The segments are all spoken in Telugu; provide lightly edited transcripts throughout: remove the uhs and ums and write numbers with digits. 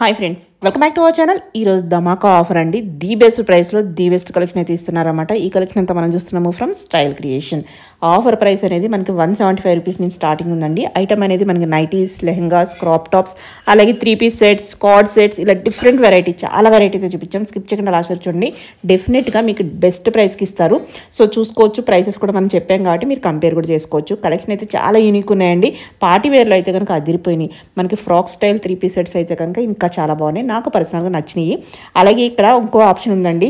Hi friends, welcome back to our channel. ఈరోజు ధమాకా ఆఫర్ అండి. ది బెస్ట్ ప్రైస్లో ది బెస్ట్ కలెక్షన్ అయితే ఇస్తున్నారన్నమాట. ఈ కలెక్షన్ అంతా మనం చూస్తున్నాము from style creation. Offer price అనేది మనకి 175 రూపీస్ నుంచి స్టార్టింగ్ ఉందండి. ఐటమ్ అనేది మనకి నైటీస్, లెహెంగాస్, క్రాప్ టాప్స్, అలాగే 3-పీస్ సెట్స్, కార్డ్ సెట్స్, ఇలా డిఫరెంట్ వెరైటీ, చాలా వెరైటీ అయితే చూపించాం. స్కిప్ చేయకుండా లాస్ట్ వరకు చూడండి. డెఫినెట్గా మీకు బెస్ట్ ప్రైస్కి ఇస్తారు. సో చూసుకోవచ్చు. ప్రైసెస్ కూడా మనం చెప్పాం కాబట్టి మీరు కంపేర్ కూడా చేసుకోవచ్చు. కలెక్షన్ అయితే చాలా యూనిక్ ఉన్నాయండి. పార్టీ వేర్లో అయితే కనుక అదిరిపోయినాయి. మనకి ఫ్రాక్ స్టైల్ 3-పీస్ సెట్స్ అయితే కనుక ఇంకా చాలా బాగున్నాయి. నాకు పర్సనల్గా నచ్చినాయి. అలాగే ఇక్కడ ఇంకో ఆప్షన్ ఉందండి.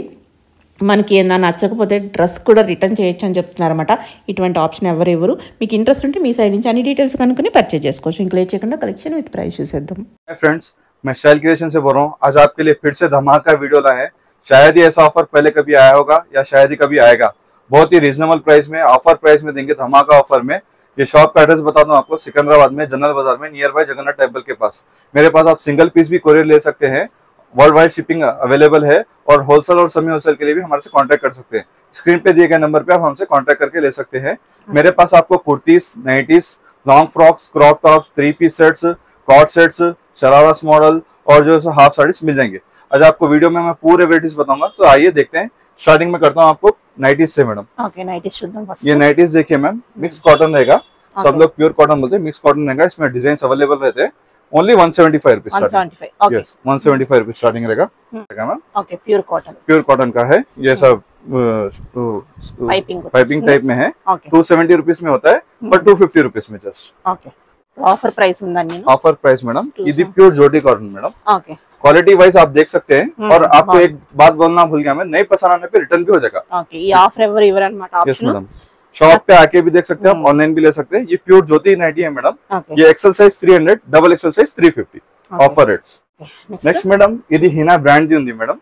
మనకి ఏదైనా నచ్చకపోతే డ్రెస్ కూడా రిటర్న్ చేయొచ్చు అని చెప్తున్నారన్నమాట. ఇటువంటి ఆప్షన్ ఎవరు మీకు ఇంట్రెస్ట్ ఉంటే మీ సైడ్ నుంచి అన్ని డీటెయిల్స్ కనుక్కొని పర్చేజ్ చేసుకోవచ్చు. ఇంకా లేట్ చేయకుండా కలెక్షన్ విత్ ప్రైస్ చూసేద్దాం. फ्रेंड्स, मैं स्टाइल क्रिएशन से बोल रहा हूँ. आज आपके लिए फिर से धमाका वीडियो लाए हैं. शायद ही ऐसा ऑफर पहले कभी आया होगा या शायद ही कभी आएगा. बहुत ही रीजनेबल प्राइस में ऑफर प्राइस में देंगे, धमाका ऑफर में. ये शॉप का एड्रेस बता दूं आपको, सिकंदराबाद में जनरल बाजार में नियर बाय जगन्नाथ टेम्पल के पास. मेरे पास आप सिंगल पीस भी कोरियर ले सकते हैं. वर्ल्ड वाइड शिपिंग अवेलेबल है और होलसेल और सेमी होलसेल के लिए भी हमारे से कांटेक्ट कर सकते हैं. स्क्रीन पे दिए गए नंबर पे आप हमसे कांटेक्ट करके ले सकते हैं. मेरे पास आपको kurtis, nighties, long frocks, crop tops, three piece sets, cord sets, shararas model और जो हाफ साड़ीज मिल जाएंगे. आज आपको वीडियो में मैं पूरे वेराइटीज बताऊंगा, तो आइए देखते हैं. स्टार्टिंग में करता हूँ आपको नाइटीज से. मैडम ओके, नाइटीज शुद्धम फर्स्ट. ये नाइटीज देखिए मैम, मिक्स कॉटन रहेगा. सब लोग प्योर कॉटन बोलते हैं, मिक्स कॉटन रहेगा. इसमें डिजाइन अवेलेबल रहते हैं. Only 175 rupees. 175. Okay. Yes, 175 rupees starting रहेगा ma'am. Okay, pure cotton. Pure cotton का है. ये सब पाइपिंग टाइप में है. ओके. 270 रुपीज में होता है, पर 250 रुपीज में जस्ट. ओके. ऑफर प्राइस ఉందండి. Offer price madam. ఇది प्योर जोटी cotton madam. Okay. Quality wise आप देख सकते हैं. और आपको एक बात बोलना भूल गया मैं, नहीं पसंद आने पे रिटर्न भी हो जाएगा. ओके, ये ऑफर ఎవరు ఇవ్వరన్నమాట यस ఆప్షన్. मैडम. शॉप पे आके भी देख सकते हैं आप, ऑनलाइन भी ले सकते हैं. ये प्योर ज्योति नाइटी है मैडम. ओके. ये XL size 300, double XL size 350. Offer rates. Next madam, ఇది హినా బ్రాండ్ ది ఉంది madam.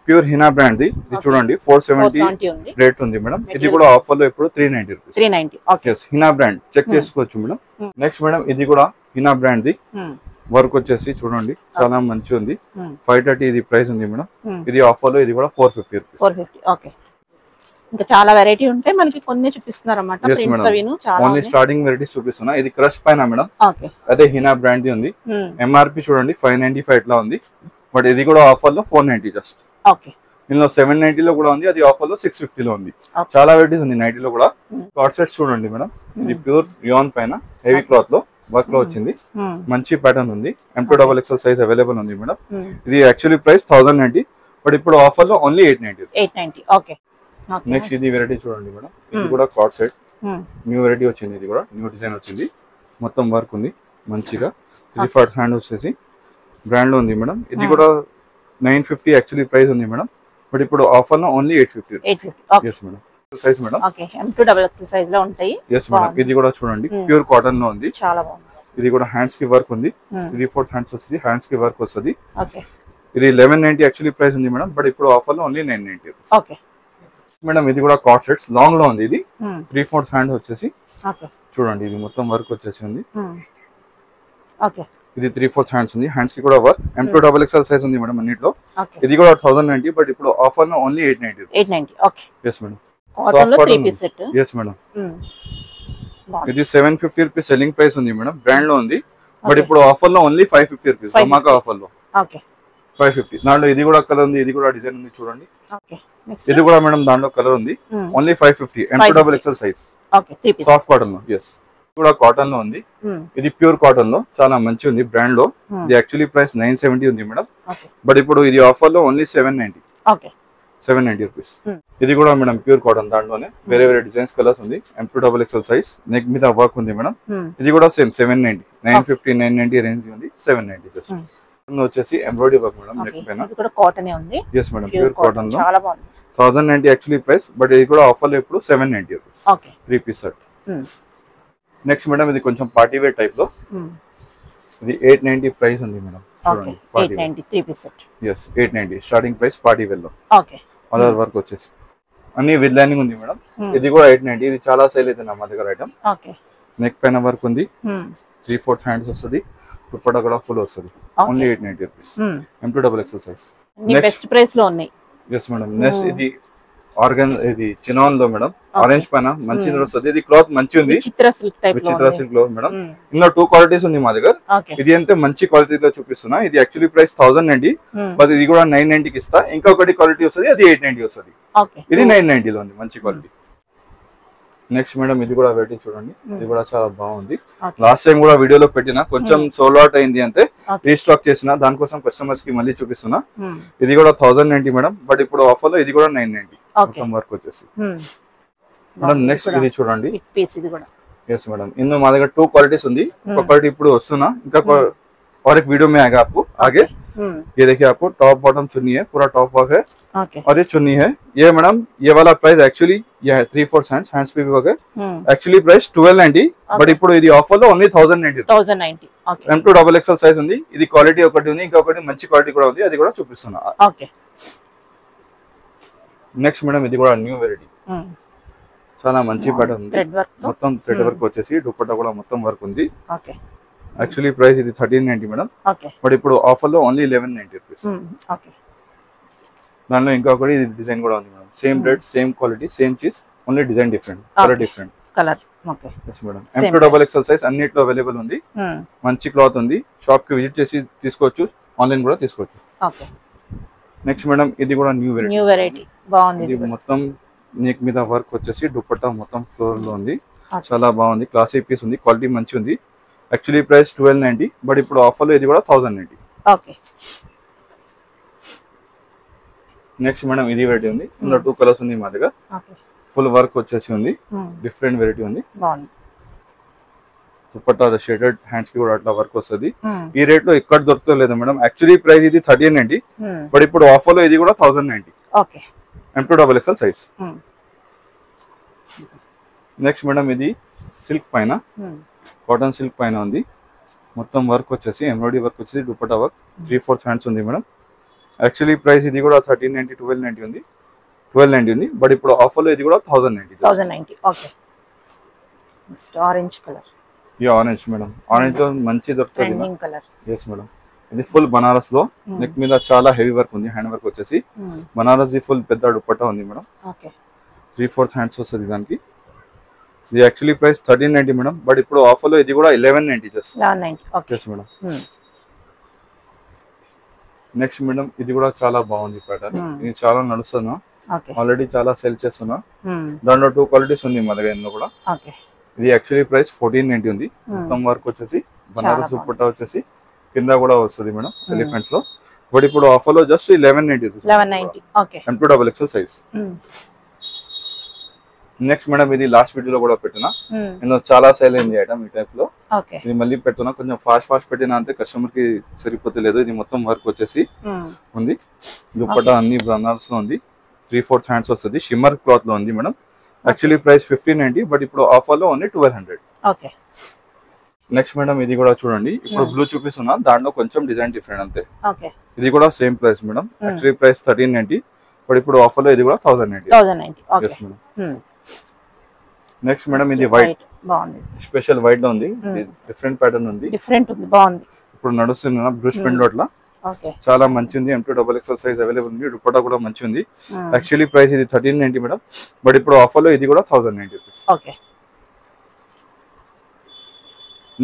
Pure Hina brand the. ఇది చూడండి 470 రేట్ ఉంది మేడం. ఇది కూడా ఆఫర్ లో ఇప్పుడు 390 rupees. 390. Okay. yes, Hina brand check చేసుకోవచ్చు మేడం. నెక్స్ట్ మేడం, ఇది కూడా హినా బ్రాండ్ ది. వర్క్ వచ్చేసి చూడండి చాలా మంచి ఉంది. 530 ఇది ప్రైస్ ఉంది మేడం. ఇది ఆఫర్ లో ఇది కూడా 450 రూపీస్. 450. ఓకే. ఇంకా చాలా వెరైటీ ఉంటాయి. మనకి కొన్ని చూపిస్తున్నారు అన్నమాట. ప్రింట్స్ అవిను చాలా ఓన్లీ స్టార్టింగ్ వెరైటీస్ చూపిస్తున్నా. ఇది క్రష్ పైన మేడం. ఓకే. అదే హినా బ్రాండ్ ది ఉంది. ఎంఆర్పి చూడండి 595 ఇట్లా ఉంది. బట్ ఇది కూడా ఆఫర్ లో 490 జస్ట్. ఓకే. ఇందులో 790 లో కూడా ఉంది. అది ఆఫర్ లో 650 లో ఉంది. చాలా వెరైటీస్ ఉంది నైటీ లో కూడా. కార్డ్ సెట్స్ చూడండి మేడం. ఇది ప్యూర్ రియాన్ పైన హెవీ క్లాత్ లో వర్క్ లో వచ్చింది. మంచి ప్యాటర్న్ ఉంది. M2XXL సైజ్ అవైలబుల్ ఉంది మేడం. ఇది యాక్చువల్లీ ప్రైస్ 1090, బట్ ఇప్పుడు ఆఫర్ లో ఓన్లీ 890. ఓకే. నెక్స్ట్ ఇది వెరైటీ చూడండి మేడం. ఇది కూడా కార్డ్ సెట్ న్యూ వెరైటీ వచ్చింది. ఇది కూడా న్యూ డిజైన్ వచ్చింది. మొత్తం వర్క్ ఉంది మంచిగా. 3/4 హ్యాండ్ వచ్చేసి బ్రాండ్ లో ఉంది మేడం. ఇది కూడా 950 యాక్చువల్లీ ప్రైస్ ఉంది మేడం, బట్ ఇప్పుడు ఆఫర్ లో only 850. yes madam. Size madam. Okay. M2XXL size లో ఉంటాయి. yes madam. ఇది కూడా చూడండి ప్యూర్ కాటన్ లో ఉంది. చాలా బాగుంది. ఇది కూడా హ్యాండ్స్ కి వర్క్ ఉంది. 3/4 హ్యాండ్స్ వస్తుంది. హ్యాండ్స్ కి వర్క్ వస్తుంది. ఓకే. ఇది 1190 యాక్చువల్లీ ప్రైస్ ఉంది మేడం, బట్ ఇప్పుడు ఆఫర్ లో ఓన్లీ 990 రూపీస్. Okay madam. ఇది కూడా కార్డ్ సెట్స్ లాంగ్ లో ఉంది. ఇది 3/4 హ్యాండ్ వచ్చేసి చూడండి. ఇది మొత్తం వర్క్ వచ్చేసి ఉంది. ఓకే. ఇది 3/4 హ్యాండ్స్ ఉంది. హ్యాండ్స్ కి కూడా వర్క్. M2XXL సైజ్ ఉంది మేడం అన్నిట్లో. ఇది కూడా 1090, బట్ ఇప్పుడు ఆఫర్ లో only 890. Okay. yes madam. Cotton లో 3-పీస్ సెట్. yes madam. ఇది 750 రూపీస్ సెల్లింగ్ ప్రైస్ ఉంది మేడం. బ్రాండ్ లో ఉంది, బట్ ఇప్పుడు ఆఫర్ లో ఓన్లీ 550 రూపీస్. ధమాకా ఆఫర్ లో. ఓకే. 550. దాంట్లో ఇది కూడా కలర్ ఉంది. ఇది కూడా డిజైన్ ఉంది చూడండి. ఓకే. ఇది కూడా మేడం దాంట్లో కలర్ ఉంది. Only 550. M2XXL size. Okay. Three piece soft cotton లో. yes. ఇది కూడా కాటన్ లో ఉంది. ఇది ప్యూర్ కాటన్ లో చాలా మంచి ఉంది బ్రాండ్ లో. ఇది యాక్చువల్లీ ప్రైస్ 970 ఉంది మేడం, బట్ ఇప్పుడు ఇది ఆఫర్ లో ఓన్లీ 790. ఓకే. 790 రూపీస్. ఇది కూడా మేడం ప్యూర్ కాటన్. దాంట్లోనే వేరే వేరే డిజైన్స్ కలర్స్ ఉంది. M2XXL సైజ్ నెక్ మీద వర్క్ ఉంది మేడం. ఇది కూడా సేమ్ 790. 950 990 రేంజ్ ఉంది. 790 జస్ట్. వచ్చేసి ఎంబ్రాయిడరీ వర్క్ మేడం నెక్ పైన. ఇది కూడా కాటన్ ఉంది. yes madam. ప్యూర్ కాటన్ లో చాలా బాగుంది. 1090 యాక్చువల్లీ ప్రైస్, బట్ ఇది కూడా ఆఫర్ లో ఇప్పుడు 790 rupees. Okay. Three piece set. Next madam, ఇది కొంచెం పార్టీ వేర్ టైప్ లో. ఇది 890 ప్రైస్ ఉంది మేడం. చూడండి 890 three piece set. yes 890 starting price party wear లో. ఓకే. అదర్ వర్క్ వచ్చేసి అన్ని విత్ లైనింగ్ ఉంది మేడం. ఇది కూడా 890. ఇది చాలా సేల్ అయితే మా దగ్గర ఐటమ్. ఓకే. నెక్ పైన వర్క్ ఉంది. 3/4 హ్యాండ్స్ వస్తుంది. దుపట్టా కూడా ఫుల్ వస్తుంది. Only 890 rupees. M2XXL size. Best price లో ఉన్నాయి. yes madam. నెక్స్ట్ ఇది ఆర్గన్ ఇది చినాన్ లో మేడం ఆరెంజ్ పైన మంచి వస్తుంది. ఇది క్లాత్ మంచి ఉంది, విచిత్ర సిల్క్ టైప్ విచిత్ర సిల్క్ లో మేడం. ఇందులో 2 క్వాలిటీస్ ఉంది మా దగ్గర. ఇది అంటే మంచి క్వాలిటీలో చూపిస్తున్నా. ఇది యాక్చువల్లీ ప్రైస్ 1090, బట్ ఇది కూడా 990 కి ఇస్తా. ఇంకొకటి క్వాలిటీ వస్తుంది, అది 890 వస్తుంది. ఇది 990 లో ఉంది, మంచి క్వాలిటీ. నెక్స్ట్ మేడం ఇది కూడా వెరైటీ చూడండి, ఇది కూడా చాలా బాగుంది. లాస్ట్ టైం కూడా వీడియోలో పెట్టిన, కొంచెం సోల్డ్ అవుట్ అయింది అంతే, రీస్టాక్ చేసిన, దానికోసం కస్టమర్స్ కి మళ్ళీ చూపిస్తున్నా. ఇది కూడా 1090 మేడం, బట్ ఇప్పుడు ఆఫర్ లో ఇది కూడా 990 మొత్తం వర్క్ వచ్చేసి మేడం. నెక్స్ట్ ఇది చూడండి, ఎస్ మేడం. ఇందులో మా దగ్గర 2 क्वालिटीज ఉంది. ఒక క్వాలిటీ ఇప్పుడు వస్తున్నా, ఇంకా और एक वीडियो में आएगा आपको आगे. ये देखिए आपको टॉप बॉटम चुन्नी है, पूरा टॉप वर्क है और ये चुन्नी है. ये मैडम ये वाला प्राइस एक्चुअली ये है 3/4 हैंड्स पे भी वर्क है. एक्चुअली प्राइस 1290, బట్ ఇప్పుడు ఇది ఆఫర్ లో only 1090. M2 double XL size ఉంది. ఇది క్వాలిటీ ఒకటి ఉంది, ఇంకొకటి మంచి క్వాలిటీ కూడా ఉంది, అది కూడా చూపిస్తున్నా. నెక్స్ట్ మేడం ఇది కూడా న్యూ వెరైటీ, చాలా మంచి ప్యాటర్న్ ఉంది. మొత్తం థ్రెడ్ వర్క్ వచ్చేసి దుపట్టా కూడా మొత్తం వర్క్ ఉంది. యాక్చువల్లీ ప్రైస్ ఇది 1390 మేడం, బట్ ఇప్పుడు ఆఫర్ లో ఓన్లీ 1190 రూపీస్. దానిలో ఇంకొకటి ఇది డిజైన్ కూడా ఉంది madam. Same rate, same quality, same cheese, only design different, colour different. M2 double XL size అన్నిట్లో అవైలబుల్ ఉంది. మంచి క్లాత్ ఉంది. షాప్ కి విజిట్ చేసి తీసుకోవచ్చు, ఆన్లైన్ కూడా తీసుకోవచ్చు. నెక్స్ట్ మేడం ఇది కూడా న్యూ వెరైటీ బాగుంది. ఇది మొత్తం నెక్ మీద వర్క్ వచ్చేసి దుపట్టా మొత్తం ఫ్లోర్ లో ఉంది. చాలా బాగుంది, క్లాసీ పీస్ ఉంది, క్వాలిటీ మంచి ఉంది. యాక్చువల్లీ ప్రైస్ 1290, బట్ ఇప్పుడు ఆఫర్ లో ఇది కూడా 1090. నెక్స్ట్ మేడం ఇది వెరైటీ ఉంది. ఇందులో 2 కలర్స్ ఉంది మా దగ్గర. ఫుల్ వర్క్ వచ్చేసి ఉంది, డిఫరెంట్ వెరైటీ ఉంది. దుపట్టా షేడెడ్ హ్యాండ్స్ కి కూడా అట్లా వర్క్ వస్తుంది. ఈ రేట్ లో ఎక్కడ దొరుకుతలేదు మేడం. యాక్చువల్లీ ప్రైస్ ఇది 1390, బట్ ఇప్పుడు ఆఫర్ లో ఇది కూడా 1090. M2 double XL size. Next madam ఇది సిల్క్ పైన, కాటన్ సిల్క్ పైన ఉంది. మొత్తం వర్క్ వచ్చేసి ఎంబ్రాయిడరీ వర్క్ వచ్చేసి దుపట్టా వర్క్ 3/4 హ్యాండ్స్ ఉంది మేడం. యాక్చువల్లీ ప్రైస్ ఇది కూడా 1390, 1290 ఉంది, బట్ ఇప్పుడు ఆఫర్ లో ఇది కూడా 1090. ఆరెంజ్ కలర్, ఈ ఆరెంజ్ మేడం, ఆరెంజ్ లో మంచి దొరుకుతుంది. ఎస్ మేడం, ఇది ఫుల్ బనారస్ లో నెక్ మీద చాలా హెవీ వర్క్ ఉంది. హ్యాండ్ వర్క్ వచ్చేసి బనారస్ ది ఫుల్ పెద్ద దుపట్టా ఉంది మేడం. 3/4 హ్యాండ్స్ వస్తుంది దానికి. ఇది యాక్చువల్లీ ప్రైస్ 1390 మేడం, బట్ ఇప్పుడు ఆఫర్ లో ఇది కూడా 1190 just. Yes madam. Next madam ఇది కూడా చాలా బాగుంది ప్యాటర్న్. ఇది చాలా నడుస్తున్నా, ఆల్రెడీ చాలా సేల్ చేస్తున్నా. దాంట్లో 2 క్వాలిటీస్ ఉంది మా దగ్గర. ఇందులో కూడా ఇది యాక్చువల్లీ ప్రైస్ 1490 ఉంది. మొత్తం వర్క్ వచ్చేసి బనారస్ దుపట్టా వచ్చేసి కింద కూడా వస్తుంది మేడం ఎలిఫెంట్స్ లో, బట్ ఇప్పుడు ఆఫర్ లో just 1190. M2 double XL size. Next madam ఇది లాస్ట్ వీడియోలో కూడా పెట్టినా, నేను చాలా సేల్ అయింది ఐటమ్ ఈ టైప్ లో. ఇది మళ్ళీ పెడుతున్నా, కొంచెం ఫాస్ట్ పెట్టినా అంతే, కస్టమర్ కి సరిపోతలేదు. ఇది మొత్తం వర్క్ వచ్చేసి ఉంది. దుపట్టా అన్ని బనారస్ లో ఉంది. 3/4 హ్యాండ్స్ వస్తుంది. షిమ్మర్ క్లాత్ లో ఉంది మేడం. యాక్చువల్లీ ప్రైస్ 1590, బట్ ఇప్పుడు ఆఫర్ లో ఓన్లీ 1200. నెక్స్ట్ మేడం ఇది కూడా చూడండి, ఇప్పుడు బ్లూ చూపిస్తున్నా, దాంట్లో కొంచెం డిజైన్ డిఫరెంట్ అంతే. ఇది కూడా same price madam. Actually price 1390, but ఇప్పుడు ఆఫర్ లో ఇది కూడా 1090. నెక్స్ట్ మేడం ఇది వైట్, స్పెషల్ వైట్ లో ఉంది. డిఫరెంట్ ప్యాటర్న్ ఉంది, బాగుంది. ఇప్పుడు నడుస్తుంది బ్రష్ పెన్ లో. చాలా మంచి ఉంది. M2 double XL size available ఉంది. దుపట్టా కూడా మంచి ఉంది. యాక్చువల్లీ ప్రైస్ ఇది 1390 మేడం, బట్ ఇప్పుడు ఆఫర్ లో ఇది కూడా 1090 రూపీస్.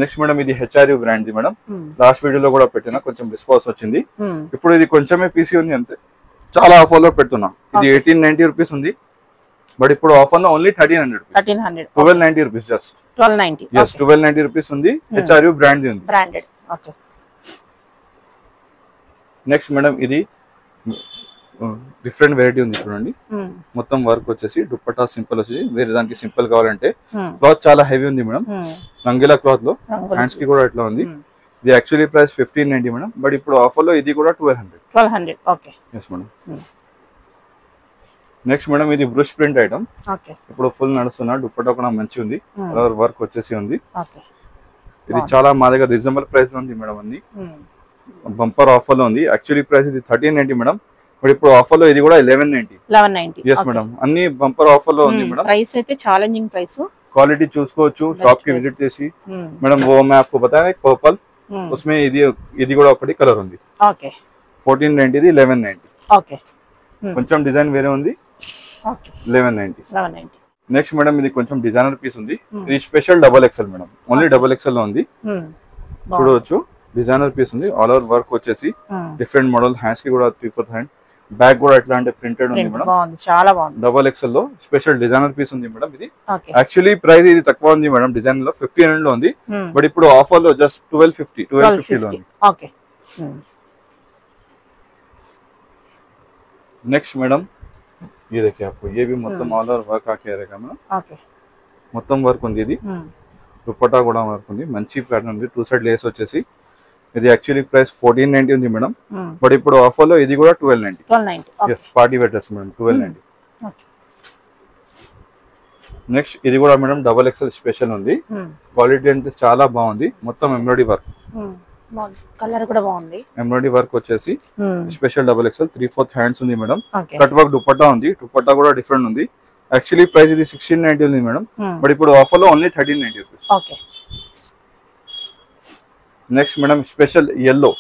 నెక్స్ట్ మేడం ఇది HRU బ్రాండ్ మేడం. లాస్ట్ వీడియోలో కూడా పెట్టినా, కొంచెం రెస్పాన్స్ వచ్చింది. ఇప్పుడు ఇది కొంచెమే పీసీ ఉంది అంతే, చాలా ఆఫర్ లో పెడుతున్నా. ఇది 1890 రూపీస్ ఉంది, బట్ ఇప్పుడు ఆఫర్ లో ఓన్లీ 1300. 1290 rupees just. 1290 రూపీస్ ఉంది. HRU బ్రాండ్ ఉంది. నెక్స్ట్ మేడం ఇది డిఫరెంట్ వెరైటీ ఉంది చూడండి. మొత్తం వర్క్ వచ్చేసి దుపట్టా సింపుల్ వచ్చేసి, వేరే దానికి సింపుల్ కావాలంటే. క్లాత్ చాలా హెవీ ఉంది మేడం, రంగీలా క్లాత్ లో. హ్యాండ్స్ కి కూడా ఇట్లా ఉంది. ఇది యాక్చువల్లీ ప్రైస్ 1590 మేడం, బట్ ఇప్పుడు ఆఫర్ లో ఇది కూడా 1200. Yes madam. నెక్స్ట్ మేడం ఇది బ్రష్ ప్రింట్ ఐటమ్. ఇప్పుడు ఫుల్ నడుస్తున్నా. దుపట్టా కూడా మంచి ఉంది, వర్క్ వచ్చేసి ఉంది. ఇది చాలా మా దగ్గర రీజనబుల్ ప్రైస్ లో ఉంది మేడం. అన్ని బంపర్ ఆఫర్ లో ఉంది. యాక్చువల్లీ ప్రైస్ ఇది 1390 మేడం, బట్ ఇప్పుడు ఆఫర్ లో ఇది కూడా 1190. ఎస్ మేడం, అన్ని బంపర్ ఆఫర్ లో ఉంది మేడం. ప్రైస్ అయితే ఛాలెంజింగ్ ప్రైస్. क्वालिटी చూసుకోవచ్చు షాప్ కి విజిట్ చేసి. మేడం वो मैं आपको बताया एक पर्पल, उसमें ఇది కూడా ఒకటి కలర్ ఉంది. ఓకే 1490 ఇది 1190. ఓకే కొంచెం డిజైన్ వేరే ఉంది, ఓకే 1190. 1190. నెక్స్ట్ మేడం ఇది కొంచెం డిజైనర్ పీస్ ఉంది, ఇది special double XL madam, only double XL లో ఉంది. చూడవచ్చు డిజైనర్ పీస్ ఉంది, ఆల్ ఓవర్ వర్క్ వచ్చేసి డిఫరెంట్ మోడల్, హ్యాండ్స్ కి కూడా 3/4 హ్యాండ్, బ్యాక్ కూడా ఎట్లా అంటే ప్రింటెడ్ ఉంది మేడం, చాలా బాగుంది. డబల్ ఎక్స్ఎల్ లో స్పెషల్ డిజైనర్ పీస్ ఉంది మేడం. ఇది యాక్చువల్లీ ప్రైస్ ఇది తక్కువ ఉంది మేడం, డిజైన్ లో 1500 లో ఉంది, బట్ ఇప్పుడు ఆఫర్ లో జస్ట్ 1250 లో ఉంది. ఓకే. नेक्स्ट मैडम ये देखिए आपको ये भी मतलब ऑल ओवर वर्क आके रहेगा मैडम. ఓకే. మొత్తం వర్క్ ఉంది, ఇది దుపట్టా కూడా వర్క్ ఉంది, మంచి ప్యాటర్న్ ఉంది, 2 సైడ్ లేస్ వచ్చేసి. ఇది యాక్చువల్లీ ప్రైస్ 1490 ఉంది మేడం, బట్ ఇప్పుడు ఆఫర్ లో ఇది కూడా 1290. yes party wear dress madam 1290. Okay. Next ఇది కూడా మేడం డబుల్ ఎక్స్ఎల్ స్పెషల్ ఉంది, క్వాలిటీ అంటే చాలా బాగుంది, మొత్తం ఎంబ్రాయిడరీ వర్క్, కలర్ కూడా బాగుంది, ఎంబ్రాయిడరీ వర్క్ వచ్చేసి స్పెషల్ డబుల్ ఎక్స్ఎల్ 3/4 హ్యాండ్స్ ఉంది మేడం, కట్ వర్క్ దుపట్టా ఉంది, దుపట్టా కూడా డిఫరెంట్ ఉంది. యాక్చువల్లీ ప్రైస్ ఇది 1690 ఉంది మేడం, బట్ ఇప్పుడు ఆఫర్ లో only 1390 rupees. Okay. Next madam special yellow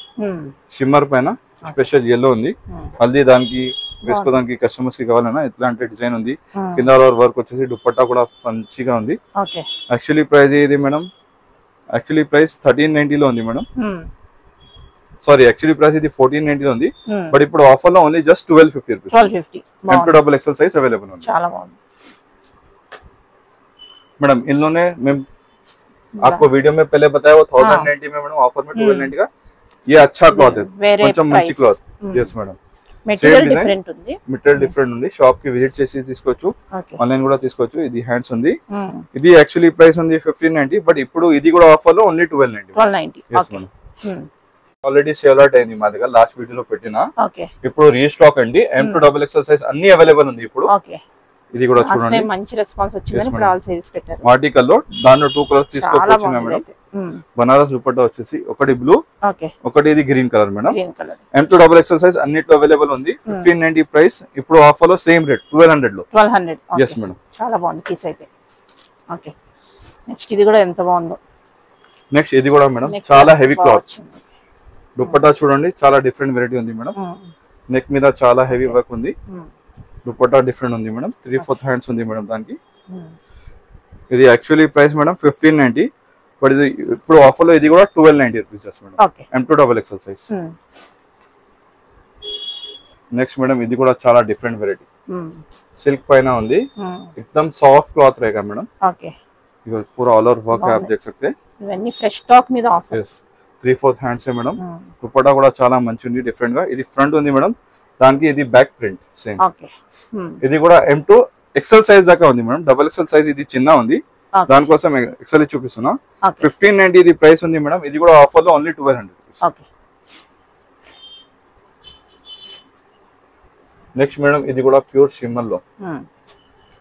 shimmer పైన స్పెషల్ yellow ఉంది, హల్దీ దానికి వేసుకోవడానికి కస్టమర్స్ కి కావాలన్నా ఇట్లాంటి డిజైన్ ఉంది, కింద వర్క్ వచ్చేసి దుపట్టా కూడా మంచిగా ఉంది. యాక్చువల్లీ ప్రైస్ ఇది మేడం, యాక్చువల్లీ ప్రైస్ 1390 లో ఉంది మేడం, సారీ యాక్చువల్లీ ప్రైస్ ఇది 1490 లో ఉంది, బట్ ఇప్పుడు ఆఫర్ లో only just 1250 rupees. 1250 M2 double XL size available ఉంది. చాలా బాగుంది मैडम इन्होंने मैं आपको वीडियो में पहले बताया वो 1090 में मैडम, ऑफर में 1290 का. ये अच्छा क्लॉथ है, కొంచెం మంచి cloth. yes madam, material different ఉంది, మెటీరియల్ డిఫరెంట్ ఉంది, షాప్ కి విజిట్ చేసి తీసుకోవచ్చు, ఆన్లైన్ కూడా తీసుకోవచ్చు. ఇది హ్యాండ్స్ ఉంది, ఇది యాక్చువల్లీ ప్రైస్ ఉంది 1590, బట్ ఇప్పుడు ఇది కూడా ఆఫర్ లో only 1290. yes madam, already sale out అయింది మా దగ్గర, లాస్ట్ వీడియోలో పెట్టినా. ఇప్పుడు రీస్టాక్ అండి, M2 డబుల్ ఎక్స్ఎల్ సైజ్ అన్ని అవైలబుల్ ఉంది ఇప్పుడు. ఇది కూడా చూడండి మంచి రెస్పాన్స్ వచ్చిందని ఇప్పుడు ఆల్ సైజెస్ పెట్టారు. వాటికల్ లో దాంట్లో 2 కలర్స్ తీసుకోవచ్చు మేడం. బనారస్ దుపట్టా వచ్చేసి ఒకటి బ్లూ, ఒకటి ఇది green colour madam. M2 double XL size అన్నిట్లో అవైలబుల్ ఉంది, 1590 ప్రైస్, ఇప్పుడు ఆఫర్ లో సేమ్ రేట్ 1200 లో. 1200. yes మేడం, చాలా బాగుంది పీస్ అయితే. ఓకే. నెక్స్ట్ ఇది కూడా ఎంత బాగుందో. నెక్స్ట్ ఇది కూడా మేడం చాలా హెవీ క్లాత్, దుపట్టా చూడండి చాలా డిఫరెంట్ వెరైటీ ఉంది మేడం, నెక్ మీద చాలా హెవీ వర్క్ ఉంది, దుపట్టా డిఫరెంట్ ఉంది మేడం, 3/4 హ్యాండ్స్ ఉంది మేడం దానికి. ఇది యాక్చువల్లీ ప్రైస్ మేడం 1590, బట్ ఇది ఇప్పుడు ఆఫర్ లో ఇది కూడా 1290 rupees just madam, M2 double XL size. Next madam ఇది కూడా చాలా డిఫరెంట్ వెరైటీ, సిల్క్ పైన ఉంది, एकदम సాఫ్ట్ క్లాత్ रहेगा मैडम. ओके. ये पूरा ऑल ओवर वर्क है, आप देख सकते हैं. ఇవన్నీ ఫ్రెష్ స్టాక్ మీద ఆఫర్. yes 3/4 హ్యాండ్స్ है मैडम, దుపట్టా కూడా చాలా మంచి ఉంది, డిఫరెంట్ గా. ఇది ఫ్రంట్ ఉంది మేడం, దానికి ఇది బ్యాక్ ప్రింట్ సేమ్. ఓకే. ఇది కూడా M2 ఎక్స్ఎల్ సైజ్ దాకా ఉంది మేడం, డబుల్ ఎక్స్ఎల్ సైజ్ ఇది చిన్న ఉంది, దానికోసం ఎక్స్ఎల్ చూపిస్తున్నా. 1590 ఇది ప్రైస్ ఉంది మేడం, ఇది కూడా ఆఫర్ లో only 1200 rupees. Okay. Next madam ఇది కూడా ప్యూర్ షిమ్మర్ లో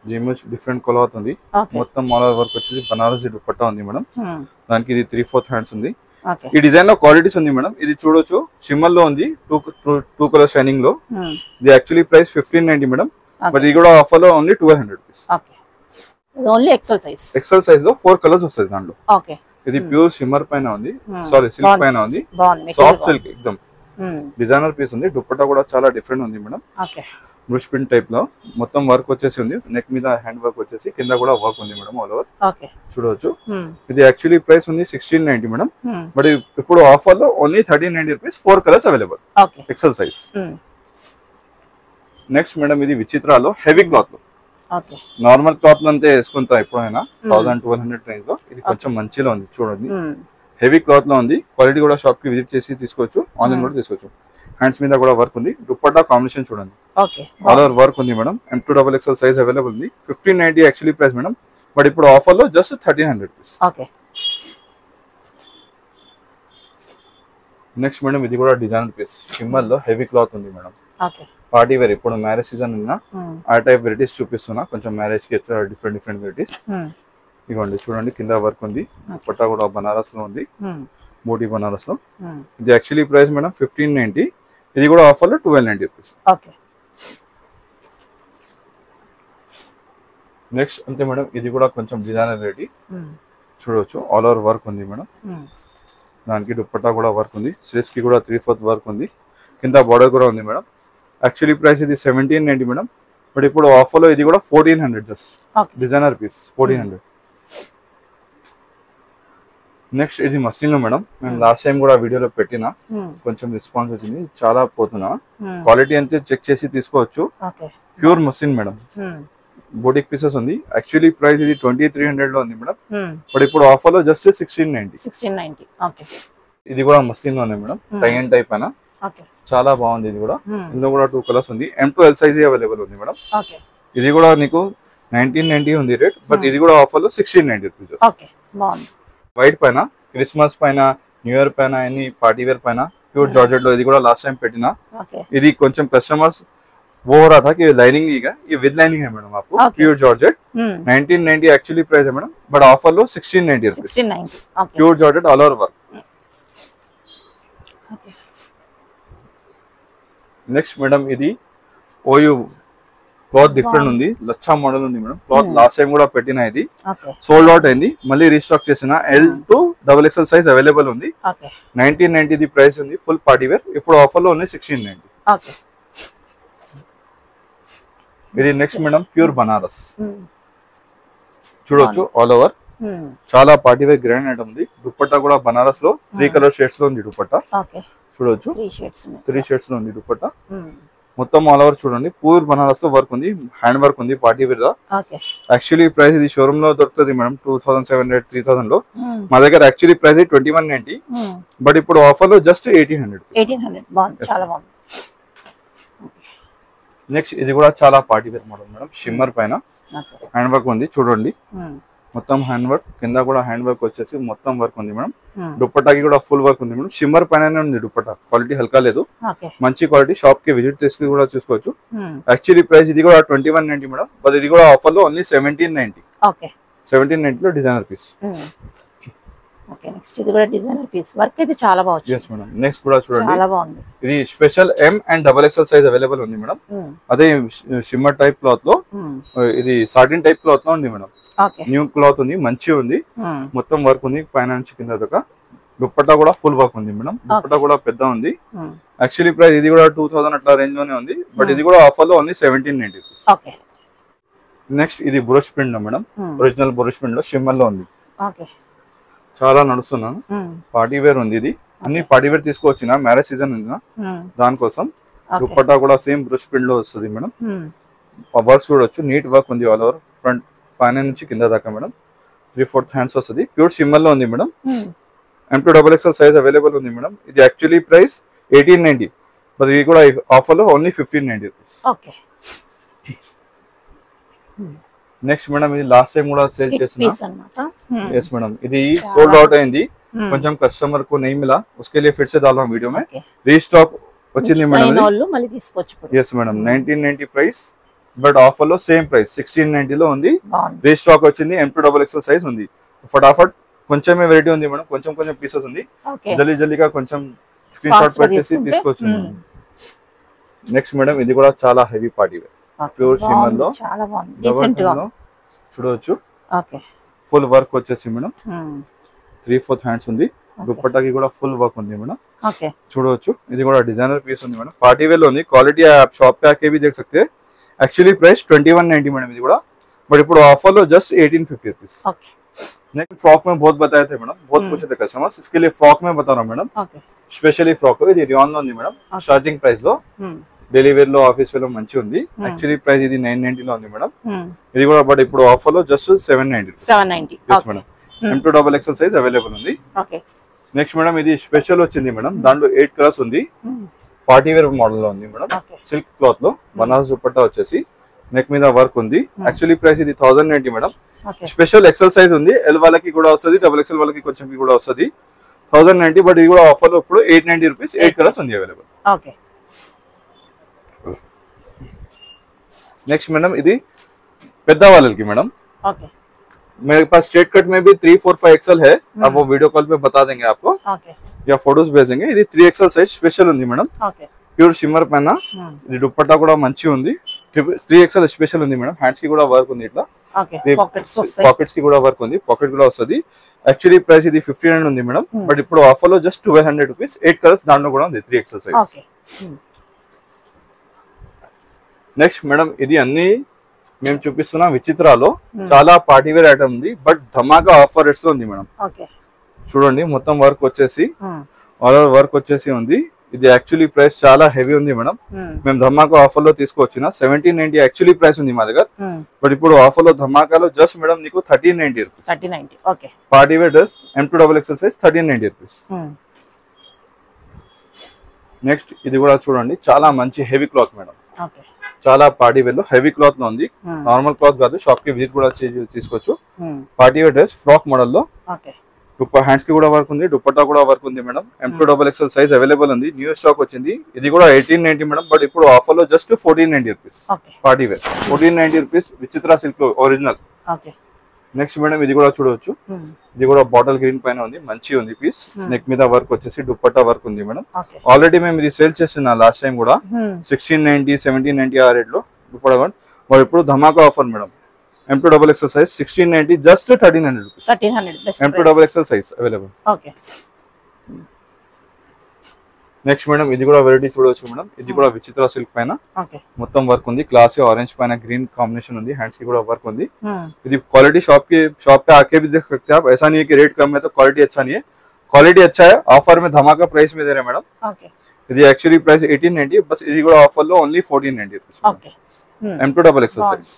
జిమ్ముచ్ డిఫరెంట్ క్లాత్ ఉంది, మొత్తం ఆల్ ఓవర్ వర్క్ వచ్చేసి బనారస్ దుపట్టా ఉంది మేడం, దానికి ఇది 3/4 హ్యాండ్స్ ఉంది. ఈ డిజైన్ లో క్వాలిటీస్ ఉంది మేడం, ఇది చూడొచ్చు షిమ్మర్ లో ఉంది, 2 కలర్ షైనింగ్ లో. ఇది యాక్చువల్లీ ప్రైస్ 1590 మేడం, బట్ ఇది కూడా ఆఫర్ లో ఓన్లీ 1200 రూపీస్. ఓకే. ఇది only XL size, XL size లో 4 కలర్స్ వస్తాయి దాంట్లో. ఓకే. ఇది ప్యూర్ షిమ్మర్ పైన ఉంది, సారీ సిల్క్ పైన ఉంది, సాఫ్ట్ సిల్క్ एकदम డిజైనర్ పీస్ ఉంది, దుపట్టా కూడా చాలా డిఫరెంట్ ఉంది madam. Okay. Brush print type లో మొత్తం వర్క్ వచ్చేసి ఉంది, నెక్ మీద హ్యాండ్ వర్క్ వచ్చేసి, కింద కూడా వర్క్ ఉంది మేడం ఆల్ ఓవర్. ఓకే. చూడవచ్చు. ఇది యాక్చువల్లీ ప్రైస్ ఉంది 1690 మేడం, బట్ ఇప్పుడు ఆఫర్ లో only 1390 rupees, 4 colours available, XL size. Next madam ఇది విచిత్రాలో హెవీ క్లాత్ లో, నార్మల్ క్లాత్ అంతే వేసుకుంటా ఎప్పుడైనా 1200 రేంజ్ లో, ఇది కొంచెం మంచిలో ఉంది చూడండి, హెవీ క్లాత్ లో ఉంది, క్వాలిటీ కూడా షాప్ కి విజిట్ చేసి తీసుకోవచ్చు, ఆన్లైన్ కూడా తీసుకోవచ్చు. హ్యాండ్స్ మీద కూడా వర్క్ ఉంది, దుపట్టా కాంబినేషన్ చూడండి, ఆల్ ఓవర్ వర్క్ ఉంది madam. M2 double XL size available ఉంది, 1590 యాక్చువల్లీ ప్రైస్ మేడం, బట్ ఇప్పుడు ఆఫర్ లో జస్ట్ 1300 రూపీస్. నెక్స్ట్ మేడం ఇది కూడా డిజైనర్ పీస్, షిమ్మర్ లో హెవీ క్లాత్ ఉంది మేడం, పార్టీ వేర్, ఇప్పుడు మ్యారేజ్ సీజన్ ఉందా ఆ టైప్ వెరైటీస్ చూపిస్తున్నా, కొంచెం మ్యారేజ్ కి డిఫరెంట్ డిఫరెంట్ వెరైటీస్. ఇదిగోండి చూడండి, కింద వర్క్ ఉంది, దుపట్టా కూడా బనారస్ లో ఉంది, మోటీ బనారస్ లో. ఇది యాక్చువల్లీ ప్రైస్ మేడం 1590, ఇది కూడా ఆఫర్ లో 1290 రూపీస్. నెక్స్ట్ అంతే మేడం ఇది కూడా కొంచెం డిజైనర్ వెరైటీ, చూడవచ్చు ఆల్ ఓవర్ వర్క్ ఉంది మేడం, దానికి దుపట్టా కూడా వర్క్ ఉంది, స్లీవ్స్ కి కూడా 3/4 వర్క్ ఉంది, కింద బార్డర్ కూడా ఉంది మేడం. యాక్చువల్లీ ప్రైస్ ఇది 1790 మేడం, బట్ ఇప్పుడు ఆఫర్ లో ఇది కూడా 1400 జస్ట్ డిజైనర్ పీస్ 1400. నెక్స్ట్ ఇది మస్లిన్ లో మేడం, నేను లాస్ట్ టైం కూడా వీడియోలో పెట్టిన, కొంచెం రెస్పాన్స్ వచ్చింది, చాలా పోతున్నా. క్వాలిటీ అంతే చెక్ చేసి తీసుకోవచ్చు. Pure muslin madam, boutique pieces ఉంది. యాక్చువల్లీ ప్రైస్ ఇది 2300 లో ఉంది మేడం, బట్ ఇప్పుడు ఆఫర్ లో జస్ట్ 1690. ఇది కూడా మస్లిన్ లోనే మేడం, టై అండ్ టైప్ అయినా చాలా బాగుంది. ఇది కూడా ఇందులో కూడా 2 కలర్స్ ఉంది. M2L సైజ్ అవైలబుల్ ఉంది మేడం. ఇది కూడా నీకు 1990 ఉంది రేట్, బట్ ఇది కూడా ఆఫర్ లో 1690 రూపీస్. వైట్ పైన క్రిస్మస్ పైన, న్యూ ఇయర్ పైన, ఎనీ పార్టీ వేర్ పైన ప్యూర్ జార్జెట్ లో, ఇది కూడా లాస్ట్ टाइम పెట్టినా. ఇది కొంచెం కస్టమర్స్ वो हो रहा था कि लाइनिंग नहीं है, ये विद लाइनिंग है मैडम आपको. प्योर जॉर्जेट 1990 एक्चुअली प्राइस है madam, but offer low 1690 rupees. Pure georgette all over work. Next madam ఇది ఓయూ క్లాత్ డిఫరెంట్ ఉంది, లచ్చా మోడల్ ఉంది మేడం. క్లాత్ లాస్ట్ టైం కూడా పెట్టిన, ఇది సోల్డ్ అవుట్ అయింది, మళ్ళీ రీస్టాక్ చేసిన. L to XXL size available ఉంది. 1990 ది ప్రైస్ ఉంది, ఫుల్ పార్టీ వేర్. ఇప్పుడు ఆఫర్ లో ఉంది 1690. ఇది నెక్స్ట్ మేడం ప్యూర్ బనారస్ చూడొచ్చు, ఆల్ ఓవర్ చాలా పార్టీ వేర్ గ్రాండ్ ఐటమ్ ఉంది. దుపట్టా కూడా బనారస్ లో 3 కలర్ షేడ్స్ లో ఉంది దుపట్టా. చూడొచ్చు 3 షేడ్స్ లో ఉంది దుపట్టా. మొత్తం ఆల్ ఓవర్ చూడండి, పూర్ బనారస్ లో వర్క్ ఉంది, హ్యాండ్ వర్క్ ఉంది, పార్టీ వేర్ దా. యాక్చువల్లీ ప్రైస్ ఇది షోరూమ్ లో దొరుకుతుంది మేడం 2700 3000 లో. మా దగ్గర యాక్చువల్లీ ప్రైస్ 2190, బట్ ఇప్పుడు ఆఫర్ లో జస్ట్ 1800. నెక్స్ట్ ఇది కూడా చాలా party wear model madam, shimmer పైన హ్యాండ్ వర్క్ ఉంది చూడండి. మొత్తం హ్యాండ్ వర్క్, కింద కూడా హ్యాండ్ వర్క్ వచ్చేసి మొత్తం వర్క్ ఉంది మేడం. దుపట్టాకి కూడా ఫుల్ వర్క్ ఉంది మేడం. షిమ్మర్ పైన ఉంది దుపట్టా, క్వాలిటీ హల్కా లేదు, మంచి క్వాలిటీ. షాప్ కి విజిట్ చేసుకుని కూడా చూసుకోవచ్చు. యాక్చువల్లీ ప్రైస్ ఇది కూడా 2190 మేడం, బట్ ఇది కూడా ఆఫర్ లో ఓన్లీ 1790 లో డిజైనర్ పీస్. నెక్స్ట్ ఇది కూడా డిజైనర్ పీస్, వర్క్ అయితే చాలా బాగుంది. yes madam. నెక్స్ట్ కూడా చూడండి, చాలా బాగుంది. ఇది special M and XXL size available ఉంది మేడం. అదే షిమ్మర్ టైప్ క్లాత్ లో, ఇది సాటిన్ టైప్ క్లాత్ లో ఉంది మేడం. న్యూ క్లాత్ ఉంది, మంచి ఉంది, మొత్తం వర్క్ ఉంది పైన నుంచి కింద దాకా. దుపట్టా కూడా ఫుల్ వర్క్ ఉంది మేడం, దుపట్టా కూడా పెద్ద ఉంది. యాక్చువల్లీ ప్రైస్ ఇది కూడా 2000 అట్లా రేంజ్ లోనే ఉంది, బట్ ఇది కూడా ఆఫర్ లో ఓన్లీ 1790 రూపీస్. నెక్స్ట్ ఇది బ్రష్ ప్రింట్ లో మేడం, ఒరిజినల్ బ్రష్ ప్రింట్ లో షిమ్మర్ లో ఉంది, చాలా నడుస్తున్నాను. పార్టీ వేర్ ఉంది, ఇది అన్ని పార్టీ వేర్ తీసుకోవచ్చిన, మ్యారేజ్ సీజన్ ఉంది దానికోసం. దుపట్టా కూడా సేమ్ బ్రష్ ప్రింట్ లో వస్తుంది మేడం. వర్క్ చూడొచ్చు, నీట్ వర్క్ ఉంది ఆల్ ఓవర్, ఫ్రంట్ పైన నుంచి కింద దాకా మేడం. 3/4 హ్యాండ్స్ వస్తుంది, ప్యూర్ షిమ్మర్ లో ఉంది madam. M2 XXL size available ఉంది మేడం. ఇది యాక్చువల్లీ ప్రైస్ 1890, బట్ ఇది కూడా ఆఫర్ లో ఓన్లీ 1590 రూపీస్. నెక్స్ట్ మేడం ఇది లాస్ట్ టైం కూడా సేల్ చేసిన. यस मैडम, ఇది సోల్డ్ అవుట్ అయింది, కొంచెం కస్టమర్ को नहीं मिला, उसके लिए फिर से डाला वीडियो में. రీస్టాక్ వచ్చింది మేడం, మళ్ళీ తీసుకోవచ్చు. yes madam, 1990 price, but offer లో సేమ్ ప్రైస్ 1690 లో ఉంది. రీస్టాక్ వచ్చింది, M2 XXL సైజ్ ఉంది. ఫటాఫట్ కొంచెమే వెరైటీ ఉంది మేడం, కొంచెం కొంచెం పీసెస్ ఉంది, జల్దీ జల్దీగా కొంచెం స్క్రీన్ షాట్ పెట్టేసి తీసుకోవచ్చు. నెక్స్ట్ మేడం ఇది కూడా చాలా heavy party wear, pure shimmer లో చాలా బాగుంది, డీసెంట్ గా చూడవచ్చు. ఫుల్ వర్క్ వచ్చేసి మేడం, 3/4 హ్యాండ్స్ ఉంది. దుపట్టాకి కూడా ఫుల్ వర్క్ ఉంది మేడం, చూడవచ్చు. ఇది కూడా డిజైనర్ పీస్ ఉంది మేడం, పాर्टी वेयर ఉంది. क्वालिटी आप शॉप पे आके भी देख सकते हैं. एक्चुअली प्राइस 2190 मैडम ఇది కూడా, बट ఇప్పుడు ఆఫర్ లో जस्ट 1850 रुपीस. नेक्स्ट फ्रॉक में बहुत बताए थे मैडम, बहुत पूछे थे कस्टमर्स, इसके लिए फ्रॉक में बता रहा हूं मैडम. స్పెషల్లీ ఫ్రాక్ ఇది రియాన్ లో ఉంది మేడం, స్టార్టింగ్ ప్రైస్ లో. డైలీ వేర్ లో, ఆఫీస్ వేర్ లో మంచి ఉంది. యాక్చువల్లీ ప్రైస్ ఇది 990 లో ఉంది మేడం. ఇది కూడా బట్ ఇప్పుడు ఆఫర్ లో just 790. yes madam. M2 XXL size available ఉంది. నెక్స్ట్ మేడం ఇది స్పెషల్ వచ్చింది మేడం, దాంట్లో 8 కలర్స్ ఉంది. పార్టీ వేర్ మోడల్ లో ఉంది మేడం, సిల్క్ క్లాత్ లో. బనారస్ దుపట్టా వచ్చేసి నెక్ మీద వర్క్ ఉంది. యాక్చువల్లీ ప్రైస్ ఇది 1090 మేడం. స్పెషల్ ఎక్సెల్ సైజ్ ఉంది, ఎల్ వాళ్ళకి కూడా వస్తుంది, XXL వాళ్ళకి కొంచెం కూడా వస్తుంది. 1090, బట్ ఇది కూడా ఆఫర్ లో ఇప్పుడు 890 రూపీస్. 8 కలర్స్ ఉంది అవైలబుల్. नेक्स्ट मैडम ఇది పెద్ద వాళ్ళకి मैडम, मेरे पास स्ट्रेट कट में भी 3, 4, 5 XL है. अब वो वीडियो कॉल पे बता देंगे आपको, या फोटोज भेजेंगे. ఇది 3 XL సైజ్ స్పెషల్ ఉంది మేడం, ప్యూర్ షిమ్మర్ పైన. ఇది దుపట్టా కూడా మంచి ఉంది. 3 XL స్పెషల్ ఉంది మేడం. హ్యాండ్స్ కి కూడా వర్క్ ఉంది, ఇట్లా పాకెట్స్ కి కూడా వర్క్ ఉంది, పాకెట్ కూడా వస్తుంది. యాక్చువల్లీ ప్రైస్ ఇది 1500 ఉంది మేడం, బట్ ఇప్పుడు ఆఫర్ లో జస్ట్ 1200 రూపీస్. 8 కలర్స్ దాంట్లో కూడా ఉంది, 3 XL సైజ్. నెక్స్ట్ మేడం ఇది అన్ని మేము చూపిస్తున్న విచిత్రాలో చాలా పార్టీ వేర్ ఐటమ్ ఉంది, బట్ ధమాకా ఆఫర్ రేట్స్ లో ఉంది మేడం. చూడండి మొత్తం వర్క్ వచ్చేసి ఆల్ ఓవర్ వర్క్ వచ్చేసి ఉంది. ఇది యాక్చువల్లీ ప్రైస్ చాలా హెవీ ఉంది మేడం. మేము ధమాకా ఆఫర్ లో తీసుకొచ్చిన 1790 యాక్చువల్లీ ప్రైస్ ఉంది మా దగ్గర, బట్ ఇప్పుడు ఆఫర్ లో ధమాకాలో జస్ట్ మేడం నీకు 1390 rupees. Party wear dress M2XXL size 1390 rupees. Next ఇది కూడా చూడండి చాలా మంచి హెవీ క్లాత్ మేడం. చాలా పార్టీ వేర్ లో హెవీ క్లాత్ లో ఉంది, నార్మల్ క్లాత్ కాదు. షాప్ కి విజిట్ కూడా తీసుకోవచ్చు. Party wear dress frock model లో హ్యాండ్స్ కి కూడా వర్క్ ఉంది, దుపట్టా కూడా వర్క్ ఉంది మేడం. M2XXL సైజ్ అవైలబుల్ ఉంది, న్యూ స్టాక్ వచ్చింది. ఇది కూడా 1890 మేడం, బట్ ఇప్పుడు ఆఫర్ లో just 1490 rupees. Party wear 1490 rupees విచిత్ర సిల్క్ ఒరిజినల్. నెక్స్ట్ మేడం ఇది కూడా చూడవచ్చు. ఇది కూడా బాటిల్ గ్రీన్ పైన ఉంది, మంచి ఉంది పీస్. నెక్ మీద వర్క్ వచ్చేసి దుపట్టా వర్క్ ఉంది మేడం. ఆల్రెడీ మేము ఇది సేల్ చేస్తున్నా లాస్ట్ టైం కూడా 1690 1790 ఆ రేట్ లో దుపట్టా. బట్ ఇప్పుడు ధమాకా offer madam. M2XXL size 1690 just 1300 rupees. 1300 M2XXL size available. Okay. Next madam ఇది కూడా వెరైటీ చూడవచ్చు మేడం. ఇది కూడా విచిత్ర సిల్క్ పైన మొత్తం వర్క్ ఉంది. క్లాస్ ఆరెంజ్ పైన గ్రీన్ కాంబినేషన్ ఉంది. హ్యాండ్స్ की కూడా వర్క్ ఉంది. ఇది क्वालिटी शॉप पे आके भी देख सकते हैं आप. ऐसा नहीं है कि रेट कम है तो क्वालिटी अच्छा नहीं है. क्वालिटी अच्छा है. ऑफर में धमाका प्राइस में दे रहे हैं मैडम. ఇది యాక్చువల్లీ ప్రైస్ 1890, బస్ ఇది కూడా ఆఫర్ లో only 1490 rupees. M2XXL size.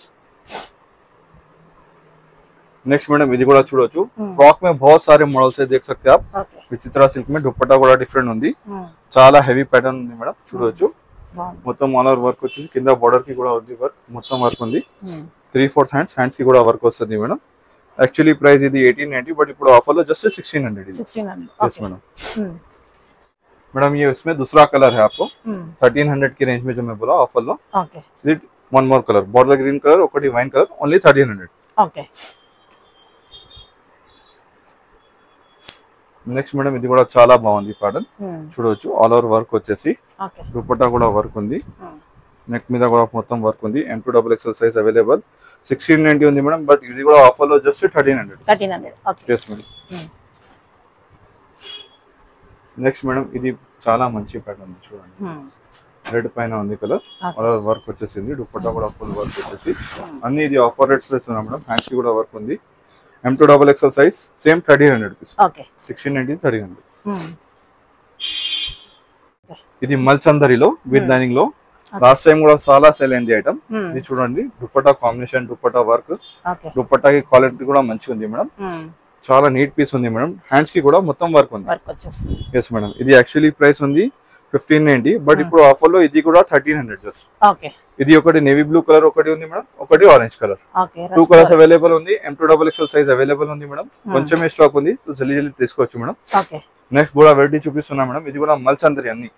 Next madam ఇది కూడా చూడొచ్చు. ఫ్రాక్ में बहुत सारे मॉडल्स है, देख सकते हैं आप. విచిత్ర సిల్క్ में दुपट्टा కూడా డిఫరెంట్ ఉంది. చాలా హెవీ ప్యాటర్న్ ఉంది మేడం. చూడొచ్చు మొత్తం ఆల్ ఓవర్ వర్క్ వచ్చింది. కింద బోర్డర్ కి కూడా ఉంది వర్క్, మొత్తం వర్క్ ఉంది. 3/4 హ్యాండ్స్ కి కూడా వర్క్ వస్తుంది మేడం. యాక్చువల్లీ ప్రైస్ ఇది 1890, బట్ ఇప్పుడు ఆఫర్ లో जस्ट 1600 ఇది. 1600 यस मैडम. मैडम ये इसमें दूसरा कलर है आपको 1300 की रेंज में जो मैं बोला ऑफर लो. Okay. One more colour border green colour ఒకటి wine colour only 1300. Okay. Next madam ఇది కూడా చాలా బాగుంది ప్యాటర్న్. చూడొచ్చు ఆల్ ఓవర్ వర్క్ వచ్చేసి దుపట్టా కూడా వర్క్ ఉంది. నెక్ మీద కూడా మొత్తం వర్క్ ఉంది. M2XXL సైజ్ అవైలబుల్ 1690 ఉంది మేడం, బట్ ఇది కూడా ఆఫర్ లో just 1300. Okay. yes madam. Next madam ఇది చాలా మంచి ప్యాటర్న్ చూడండి. రెడ్ పైన ఉంది కలర్, ఆల్ ఓవర్ వర్క్ వచ్చేసింది. దుపట్టా కూడా ఫుల్ వర్క్ వచ్చేసి అన్ని ఇది ఆఫర్ రేట్స్ లో ఇస్తున్నాం మేడం. హ్యాండ్స్ కి కూడా వర్క్ ఉంది. M2XXL size same 1300 rupees. Okay. 1690 1300. ఇది మల్చందరిలో విత్ లైనింగ్ లో లాస్ట్ టైం కూడా చాలా సేల్ అయింది ఐటమ్. ఇది చూడండి దుపట్టా కాంబినేషన్, దుపట్టా వర్క్, దుపట్టాకి క్వాలిటీ కూడా మంచిగా ఉంది మేడం. చాలా నీట్ పీస్ ఉంది మేడం. హ్యాండ్స్ కి కూడా మొత్తం వర్క్ ఉంది. yes madam. ఇది యాక్చువల్లీ ప్రైస్ ఉంది 1590, బట్ ఇప్పుడు ఆఫర్ లో ఇది కూడా 1300 జస్ట్. ఓకే. ఇది ఒకటి నేవీ బ్లూ కలర్ ఒకటి ఉంది మేడం, ఒకటి orange colour. Two colours available ఉంది. M2XXL సైజ్ అవైలబుల్ ఉంది మేడం. కొంచెమే స్టాక్ ఉంది, జల్దీ జల్దీ తీసుకోవచ్చు మేడం. నెక్స్ట్ కూడా వెరైటీ చూపిస్తున్నా మేడం. ఇది కూడా మల్చందరి అన్ని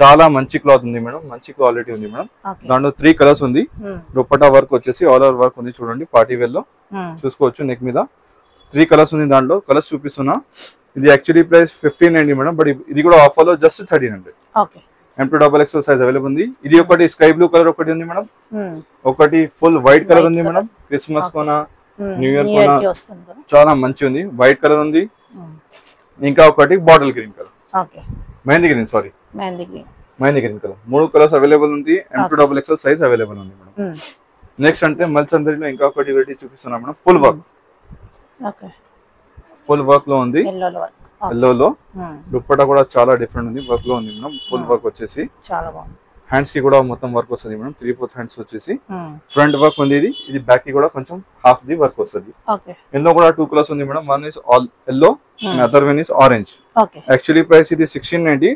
చాలా మంచి క్లాత్ ఉంది మేడం, మంచి క్వాలిటీ ఉంది మేడం. దాంట్లో 3 కలర్స్ ఉంది. దుపట్టా వర్క్ వచ్చేసి ఆల్ ఓవర్ వర్క్ ఉంది. చూడండి పార్టీ వేర్ లో చూసుకోవచ్చు. నెక్ మీద 3 కలర్స్ ఉంది. దాంట్లో కలర్స్ చూపిస్తున్నా. ఇది యాక్చువల్లీ ప్రైస్ 1590 మేడం, బట్ ఇది కూడా ఆఫర్ లో just 1300. Okay. M2XXL size available ఉంది. ఇది ఒకటి స్కై బ్లూ కలర్ ఒకటి ఉంది మేడం, ఒకటి ఫుల్ వైట్ కలర్ ఉంది మేడం. క్రిస్మస్ కోన న్యూ ఇయర్ కోన చాలా మంచి ఉంది. వైట్ కలర్ ఉంది. ఇంకా ఒకటి bottle green colour, mehndi green, sorry mehndi green colour. 3 colours available ఉంది. M2XXL సైజ్ అవైలబుల్ ఉంది మేడం. నెక్స్ట్ అంటే మల్చందరిలో ఇంకా ఒకటి వెరైటీ చూపిస్తున్నా madam. Full work, full work లో ఉంది. ఎల్లోలో దుపట్టా కూడా చాలా డిఫరెంట్ ఉంది. వర్క్ లో ఉంది మేడం. ఫుల్ వర్క్ వచ్చేసి చాలా బాగుంది. హ్యాండ్స్ కి కూడా మొత్తం వర్క్ వస్తుంది మేడం. 3/4 హ్యాండ్స్ వచ్చేసి ఫ్రంట్ వర్క్ ఉంది. ఇది బ్యాక్ కి కూడా కొంచెం హాఫ్ ది వర్క్ వస్తుంది. ఎల్లో కూడా 2 కలర్స్ ఉంది madam. One is all yellow and other one is orange. Actually price ఇది 1690,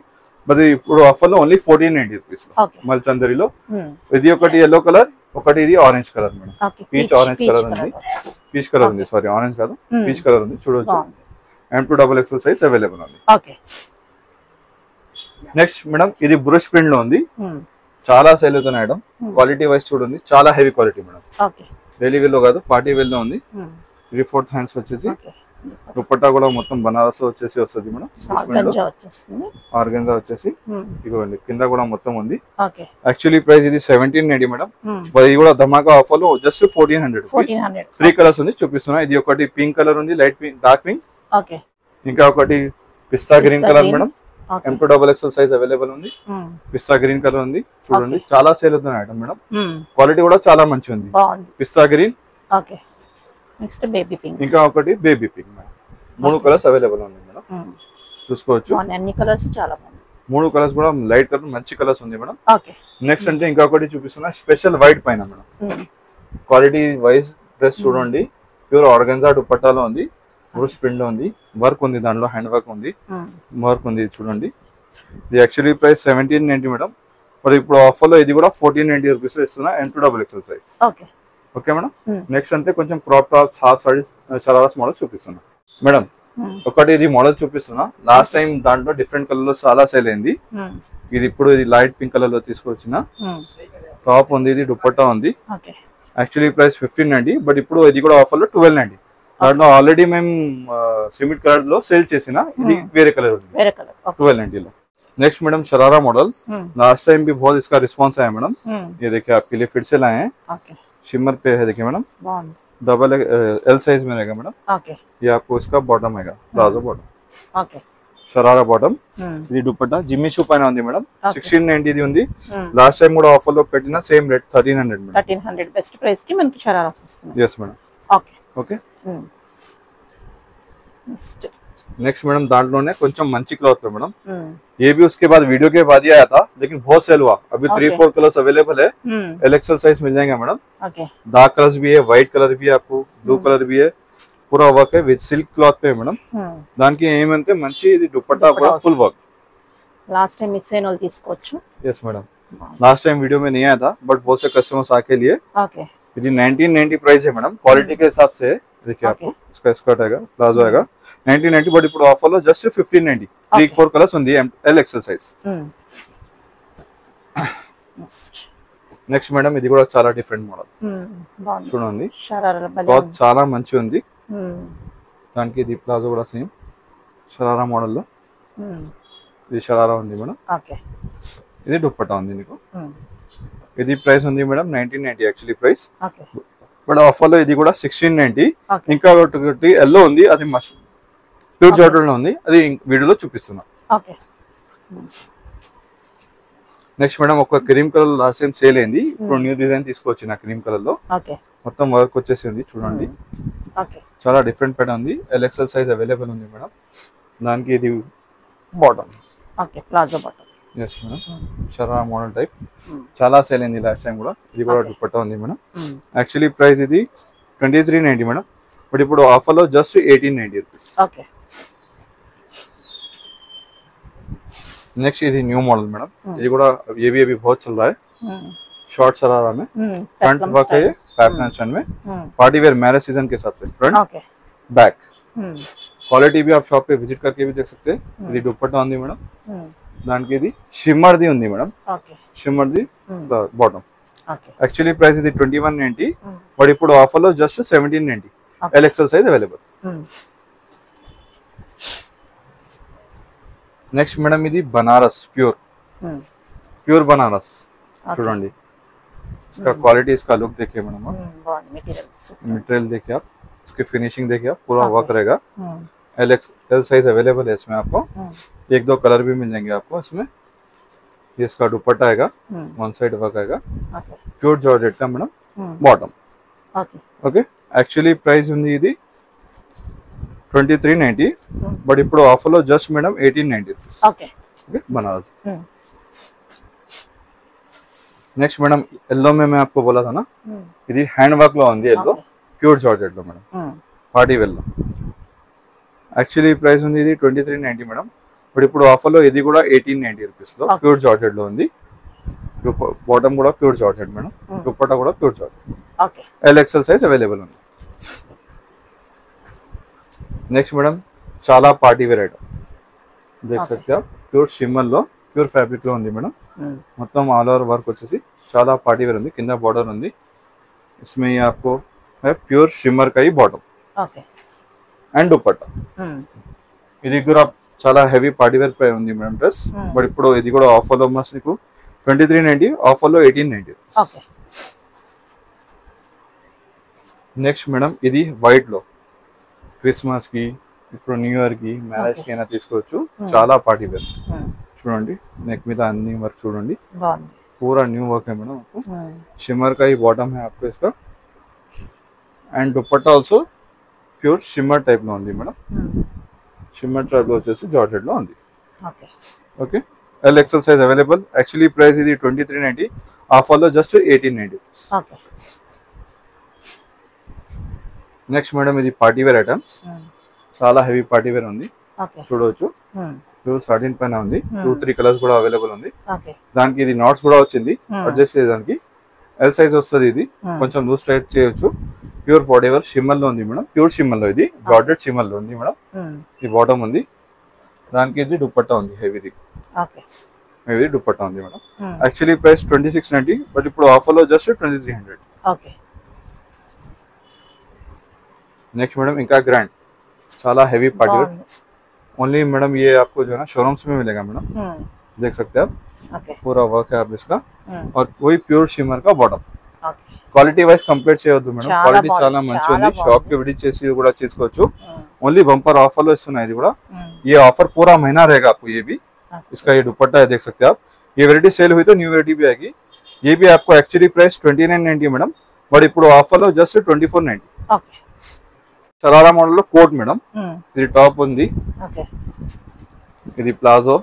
బట్ ఇప్పుడు ఆఫర్ లో ఓన్లీ 1490 రూపీస్ మల్చందరిలో. ఇది ఒకటి ఎల్లో కలర్, ఒకటి ఇది orange colour madam. Peach orange colour ఉంది. పీచ్ కలర్ ఉంది, సారీ ఆరెంజ్ కాదు, పీచ్ కలర్ ఉంది. చూడవచ్చు. M2XXL సైజ్ అవైలబుల్ ఉంది. ఓకే. నెక్స్ట్ మేడం ఇది బ్రష్ ప్రింట్ లో ఉంది. చాలా సేల్ అవుతున్న ఐటమ్. క్వాలిటీ వైస్ చూడండి, చాలా heavy quality madam. Daily wear లో కాదు, పార్టీ వేర్ లో ఉంది. 3/4 హ్యాండ్స్ వచ్చేసి దుపట్టా కూడా మొత్తం బనారస్ వచ్చేసి వస్తుంది మేడం. ఆర్గంజా వచ్చేసి ఇదిగోండి. కింద కూడా మొత్తం ఉంది. యాక్చువల్లీ ప్రైస్ ఇది 1790 మేడం, ఇది కూడా ధమాకా ఆఫర్ లో జస్ట్ 1400. 3 కలర్స్ ఉంది చూపిస్తున్నా. ఇది ఒకటి పింక్ కలర్ ఉంది, లైట్ పింక్, డార్క్ పింక్. ఇంకా ఒకటి pista green colour madam. M2XXL size available ఉంది. పిస్తా గ్రీన్ కలర్ ఉంది చూడండి, చాలా సేల్ అవుతున్న ఐటమ్ మేడం. క్వాలిటీ కూడా చాలా మంచి ఉంది. Pista green, okay. Next baby pink, ఇంకా ఒకటి baby pink madam. 3 colours available ఉంది మేడం, చూసుకోవచ్చు. అన్ని కలర్స్ చాలా బాగుంది. 3 కలర్స్ కూడా లైట్ కలర్ మంచి కలర్స్ ఉంది మేడం. ఓకే. నెక్స్ట్ అంటే ఇంకొకటి చూపిస్తున్నా, స్పెషల్ వైట్ పైన మేడం. క్వాలిటీ వైజ్ డ్రెస్ చూడండి, ప్యూర్ ఆర్గన్జా దుపట్టాలో ఉంది, బ్రూస్ ప్రింట్ లో ఉంది, వర్క్ ఉంది, దాంట్లో హ్యాండ్ వర్క్ ఉంది, వర్క్ ఉంది చూడండి. ఇది యాక్చువల్లీ ప్రైస్ 1790 మేడం, మరి ఇప్పుడు ఆఫర్ లో ఇది కూడా 1490 రూపీస్ లో ఇస్తున్నా. M2XXL size. Okay madam. Next అంటే కొంచెం crop tops, half saris, shararas model చూపిస్తున్నా మేడం. ఒకటి ఇది మోడల్ చూపిస్తున్నా, లాస్ట్ టైం దాంట్లో డిఫరెంట్ కలర్ లో చాలా సేల్ అయింది. ఇది ఇప్పుడు ఇది లైట్ పింక్ కలర్ లో తీసుకొచ్చిన టాప్ ఉంది, ఇది దుపట్టా ఉంది. యాక్చువల్లీ ప్రైస్ 1590, బట్ ఇప్పుడు ఇది కూడా ఆఫర్ లో 1290. దాంట్లో ఆల్రెడీ మేము సిమెంట్ కలర్ లో సేల్ చేసిన, ఇది వేరే కలర్ ఉంది 1290 లో. Next madam sharara model, last time भी बहुत इसका रिस्पांस आया मैडम. ये देखिए आपके लिए फिर से लाए हैं. शिमर पे है, देखिए मैडम, डबल एल साइज में रहेगा मैडम. ये आपको इसका बॉटम आएगा, प्लाजो बॉटम. शरारा बॉटम. ఇది దుపట్టా జిమ్మి షూ పైన ఉంది మేడం. 1690 ఇది ఉంది. లాస్ట్ టైం కూడా ఆఫర్ లో పెట్టిన same rate 1300 madam. 1300 best price కి మనకి షరారాస్ వస్తుంది. yes madam. Okay okay. Next madam दांटलोने కొంచెం మంచి क्लॉथ లో मैडम. ये भी उसके बाद वीडियो के बाद ही आया था, लेकिन बहुत सेल हुआ. अभी 3-4 कलर्स अवेलेबल है. LXL साइज मिल जाएगा मैडम. डार्क कलर्स भी है, व्हाइट कलर भी है, आपको ब्लू कलर भी है. पूरा वर्क है विद सिल्क क्लॉथ पे मैडम. దానికి ఏమంటే మంచి ఇది దుపట్టా కూడా full work. Last time miss అయిన వాళ్ళు తీసుకోవచ్చు. yes madam. Last time video में नहीं आया था, बट बहुत से कस्टमर्स आके लिए. ओके. ये 1990 प्राइस है मैडम. क्वालिटी के हिसाब से देखिए आपको इसका स्कर्ट आएगा, प्लाजो आएगा 1990, बट ఇప్పుడు ఆఫర్ లో జస్ట్ 1590. 3-4 కలర్స్ ఉంది, LXL సైజ్. నెక్స్ట్ మేడం ఇది కూడా చాలా డిఫరెంట్ మోడల్. చూడండి క్లాత్ చాలా మంచి ఉంది. దానికి ఇది ప్లాజో కూడా సేమ్ షరారా మోడల్ లో. ఇది షరారా ఉంది మేడం. ఇది దుపట్టా ఉంది మీకు. ఇది ప్రైస్ ఉంది madam 1990 actually price. But offer లో ఇది కూడా 1690. ఇంకా ఒకటి ఎల్లో ఉంది, అది మస్ట్ ప్యూర్ జార్జెట్ లో ఉంది, అది వీడియోలో చూపిస్తున్నా. నెక్స్ట్ మేడం ఒక cream colour last time sale అయింది, ఇప్పుడు న్యూ డిజైన్ తీసుకొచ్చిన క్రీమ్ కలర్ లో. మొత్తం వర్క్ వచ్చేసింది చూడండి, చాలా డిఫరెంట్ ప్యాటర్న్ ఉంది. LXL సైజ్ అవైలబుల్ ఉంది మేడం. దానికి ఇది bottom, palazzo bottom. yes madam. Sharara model type చాలా సేల్ అయింది లాస్ట్ టైం కూడా. ఇది కూడా దుపట్టా ఉంది మేడం. యాక్చువల్లీ ప్రైస్ ఇది 2390 మేడం, బట్ ఇప్పుడు ఆఫర్ లో just 1890 rupees. Okay. Next is new model madam. ये కూడా ये भी अभी बहुत चल रहा है. शॉर्ट शरारा में फ्रंट वर्क है, पैटर्न में पार्टी वेयर मैरिज सीजन के साथ में फ्रंट बैक. क्वालिटी भी आप शॉप पे विजिट करके भी देख सकते हैं. ఇది దుపట్టా ఉంది మేడం. దానికి ఇది షిమ్మర్ ది ఉంది madam. Shimmer the bottom. Actually price ఇది 2190, బట్ ఇప్పుడు ఆఫర్ లో just 1790. LXL size available. Next madam ఇది బనారస్ प्योर बनारस. చూడండి इसका क्वालिटी, इसका लुक देखिए मैडम. मटेरियल देखिए आप, इसकी फिनिशिंग देखिए आप, पूरा वर्क रहेगा. LXL साइज अवेलेबल है इसमें. आपको 1-2 कलर भी मिल जाएंगे आपको इसमें. ये इसका दुपट्टा आएगा, वन साइड वर्क आएगा, प्योर जॉर्जेट का madam. Bottom. Okay. Actually price ఉంది ఇది 2390, बट ఇప్పుడు ఆఫర్ లో just madam 1890 rupees. Okay. Okay Banaras. Next madam yellow में मैं आपको बोला था ना, ఇది హ్యాండ్ వర్క్ లో ఉంది येलो, ప్యూర్ జార్జెట్ లో మేడం. పార్టీ వేర్ లో. యాక్చువల్లీ ప్రైస్ ఉంది ఇది 2390 మేడం, బట్ ఇప్పుడు ఆఫర్ లో ఇది కూడా 1890 రూపీస్ లో ప్యూర్ జార్జెట్ లో ఉంది. బాటమ్ కూడా ప్యూర్ జార్జెట్ మేడం, దుపట్టా కూడా pure georgette. Okay. LXL size available ఉంది. नेक्स्ट मैडम చాలా పార్టీ వేర్ ఐటమ్ देख सकते हैं आप. ప్యూర్ షిమ్మర్ లో, ప్యూర్ ఫ్యాబ్రిక్ లో ఉంది మేడం. మొత్తం ఆల్ ఓవర్ వర్క్ వచ్చేసి చాలా పార్టీ వేర్ ఉంది. కింద బॉर्डर ఉంది. इसमें ये आपको है प्योर शिमर का ही बॉटम. ओके. అండ్ దుపట్టా. ఇది కూడా చాలా హెవీ పార్టీ వేర్ పై ఉంది మేడం డ్రెస్, బట్ ఇప్పుడు ఇది కూడా ఆఫర్ లో మస్ట్ మీకు 2390, ఆఫర్ లో 1890. ఓకే. నెక్స్ట్ మేడం ఇది వైట్ లో క్రిస్మస్ కి ఇప్పుడు న్యూ ఇయర్ కి మ్యారేజ్ కి అయినా తీసుకోవచ్చు చాలా పార్టీ వేర్ చూడండి नेक మీద అన్ని వర్క్ చూడండి బాగుంది पूरा न्यू वर्क है मैडम आपको शिमर का ही बॉटम है आपको इसका and dupatta also pure shimmer type లో ఉంది మేడం शिमर टाइप లో వచ్చేసి జార్జెట్ లో ఉంది okay okay L XL size available actually price ఇది 2390 ఆఫర్ లో జస్ట్ 1890 ఓకే నెక్స్ట్ మేడం ఇది పార్టీ వేర్ ఐటమ్స్ చాలా హెవీ పార్టీ వేర్ ఉంది ఓకే చూడొచ్చు ప్యూర్ సాటిన్ పైన ఉంది 2-3 కలర్స్ కూడా అవైలబుల్ ఉంది ఓకే దానికి ఇది నాట్స్ కూడా వచ్చింది అడ్జస్ట్ చేయడానికి ఎల్ సైజ్ వస్తుంది ఇది కొంచెం లూజ్ టైట్ చేయొచ్చు ప్యూర్ ఫార్టీవేర్ షిమ్మర్ లో ఉంది మేడం ప్యూర్ షిమ్మర్ లో ఇది జార్జెట్ షిమ్మర్ లో ఉంది మేడం ఈ బాటమ్ ఉంది దానికి ఇది దుపట్టా ఉంది హెవీది ఓకే హెవీ దుపట్టా ఉంది మేడం యాక్చువల్లీ ప్రైస్ 2690 బట్ ఇప్పుడు ఆఫర్ లో జస్ట్ 2300 ఓకే नेक्स्ट मैडम इनका ग्रैंड चाला heavy party wear only madam ये आपको जो है ना शोरूम्स में मिलेगा मैडम देख सकते हैं आप पूरा वर्क है आप इसका और वही प्योर शिमर का बॉटम क्वालिटी वाइज कंपेयर చేయొద్దు మేడం క్వాలిటీ చాలా మంచి ఉంది షాప్ కి విజిట్ చేసి కూడా తీసుకోవచ్చు ओनली बम्पर ऑफर లో ఇస్తున్నాయి ఇది కూడా ये ऑफर पूरा महीना रहेगा आपको ये भी इसका ये दुपट्टा है देख सकते हैं आप ये वैरायटी सेल हुई तो न्यू वैरायटी भी आएगी ये भी आपको एक्चुअली प्राइस 2990 मैडम बट ఇప్పుడు ఆఫర్ లో జస్ట్ 2490 ఓకే शरारा मॉडल లో కోట్ మేడం ఇది టాప్ ఉంది ఓకే ఇది palazzo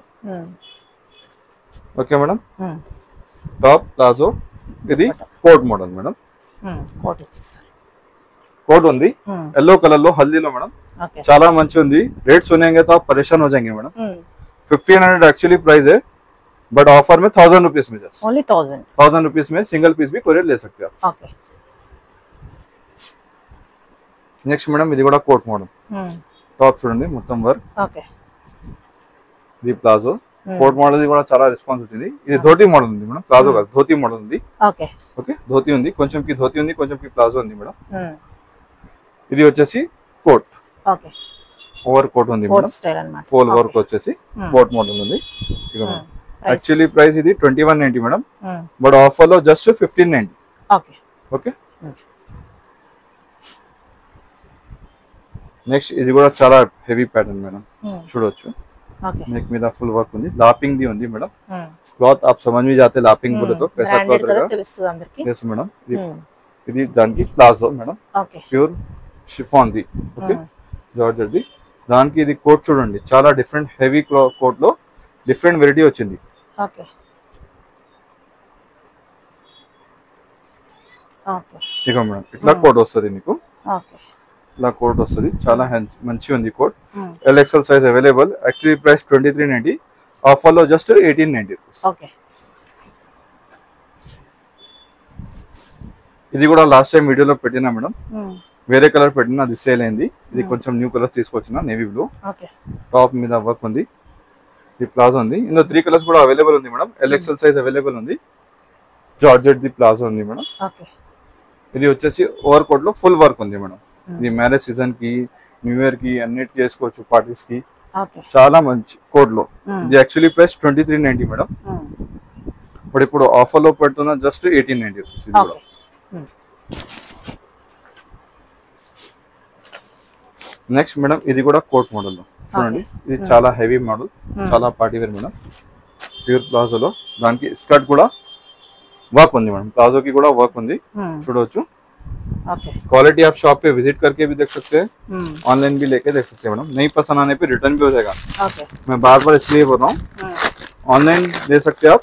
okay madam top palazzo ఇది కోట్ మోడల్ మేడం కోట్ ఇచ్చేసారు కోట్ ఉంది येलो कलर లో హల్దీలో మేడం చాలా మంచి ఉంది रेट सुनेंगे तो आप परेशान हो जाएंगे मैडम 1500 एक्चुअली प्राइस है बट ऑफर में 1000 रुपीस में जस्ट ओनली 1000 रुपीस में सिंगल पीस भी कोरियर ले सकते हैं आप ओके నెక్స్ట్ మేడం ఇది కూడా కోట్ మోడల్ టాప్ చూడండి మొత్తం వర్క్ ఓకే ఇది ప్లాజో కోట్ మోడల్ ఇది కూడా చాలా రెస్పాన్స్ వచ్చింది ఇది ధోతి మోడల్ ఉంది మేడం ప్లాజో కాదు ధోతి మోడల్ ఉంది ఓకే ఓకే ధోతి ఉంది కొంచెం కి ధోతి ఉంది కొంచెం కి ప్లాజో ఉంది మేడం ఇది వచ్చేసి కోట్ ఓకే ఓవర్ కోట్ ఉంది కోట్ మేడం స్టైల్ అన్నమాట ఫుల్ వర్క్ వచ్చేసి కోట్ మోడల్ ఉంది యాక్చువల్లీ ప్రైస్ ఇది 2190 మేడం బట్ ఆఫర్ లో జస్ట్ 1590 ఓకే ఓకే నెక్స్ట్ ఇది కూడా చాలా హెవీ ప్యాటర్న్ మేడం చూడొచ్చు ఓకే नेक మీద ఫుల్ వర్క్ ఉంది లాపింగ్ ది ఉంది మేడం క్లాత్ आप समझ में जाते लापिंग बोले तो कैसा क्लॉथ रहेगा తెలుస్తుంది అందరికి यस मैडम ఇది దానికి palazzo madam okay pure chiffon ది ఓకే జార్జెట్ ది దానికి ఇది కోట్ చూడండి చాలా డిఫరెంట్ హెవీ కోట్ లో డిఫరెంట్ వెరైటీ వచ్చింది ఓకే ఓకే ఇక మేడం ఇట్లా కోట్ వస్తుంది మీకు ఓకే ఇలా కోట్ వస్తుంది చాలా మంచి ఉంది coat L XL size available actually price 2390 offer లో జస్ట్ 1890 ఓకే ఇది కూడా లాస్ట్ టైం వీడియోలో పెట్టినా మేడం వేరే కలర్ పెట్టినా అది సేల్ అయింది ఇది కొంచెం న్యూ కలర్ తీసుకొచ్చిన నేవీ బ్లూ ఓకే టాప్ మీద వర్క్ ఉంది ఈ ప్లాజో ఉంది ఇందులో 3 కలర్స్ కూడా అవైలబుల్ ఉంది madam L XL size available ఉంది జార్జెట్ ది ప్లాజో ఉంది మేడం ఓకే ఇది వచ్చేసి ఓవర్ కోట్ లో ఫుల్ వర్క్ ఉంది మేడం ఇది మ్యారేజ్ సీజన్ కి న్యూ ఇయర్ కి అన్నిటికి వేసుకోవచ్చు పార్టీస్ కి చాలా మంచి కోడ్ లో ఇది యాక్చువల్లీ ప్రైస్ 2390 మేడం బట్ ఇప్పుడు ఆఫర్ లో పెడుతున్నా జస్ట్ 1890 రూపీస్ ఇది కూడా నెక్స్ట్ మేడం ఇది కూడా కోట్ మోడల్ లో చూడండి ఇది చాలా హెవీ మోడల్ చాలా party wear madam pure palazzo లో దానికి స్కర్ట్ కూడా వర్క్ ఉంది मैडम प्लाजो की కూడా వర్క్ ఉంది చూడొచ్చు ओके क्वालिटी आप शॉप पे विजिट करके भी देख सकते हैं ऑनलाइन भी लेके देख सकते हैं मैडम नहीं पसंद आने पे रिटर्न भी हो जाएगा ओके मैं बार-बार इसलिए बोल रहा हूं ऑनलाइन ले सकते हैं आप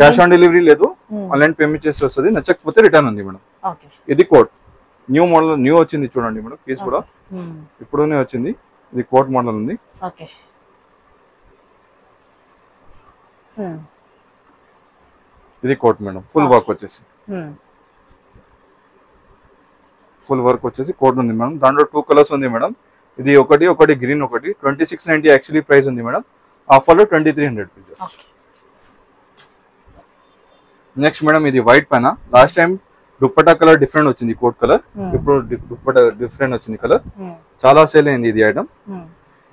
कैश ऑन डिलीवरी లేదు ఆన్లైన్ పేమెంట్ చేసి వస్తది నచ్చకపోతే రిటర్న్ ఉంది మేడం ఓకే ఇది కోట్ న్యూ మోడల్ న్యూ వచ్చింది చూడండి మేడం పీస్ కూడా ఇప్పుడునే వచ్చింది ఇది కోట్ మోడల్ ఉంది ఓకే ఇది కోట్ మేడం ఫుల్ వర్క్ వచ్చేసి ఫుల్ వర్క్ వచ్చేసి కోట్ ఉంది మేడం దాంట్లో 2 కలర్స్ ఉంది మేడం ఇది ఒకటి గ్రీన్ ఒకటి 2690 యాక్చువల్లీ ప్రైస్ ఉంది మేడం ఆఫర్ లో 2300 రూపాయస్ నెక్స్ట్ మేడం ఇది వైట్ పైన last time dupatta colour different వచ్చింది కోట్ కలర్ ఇప్పుడు దుపట్టా డిఫరెంట్ వచ్చింది కలర్ చాలా సేల్ అయింది ఇది ఐటమ్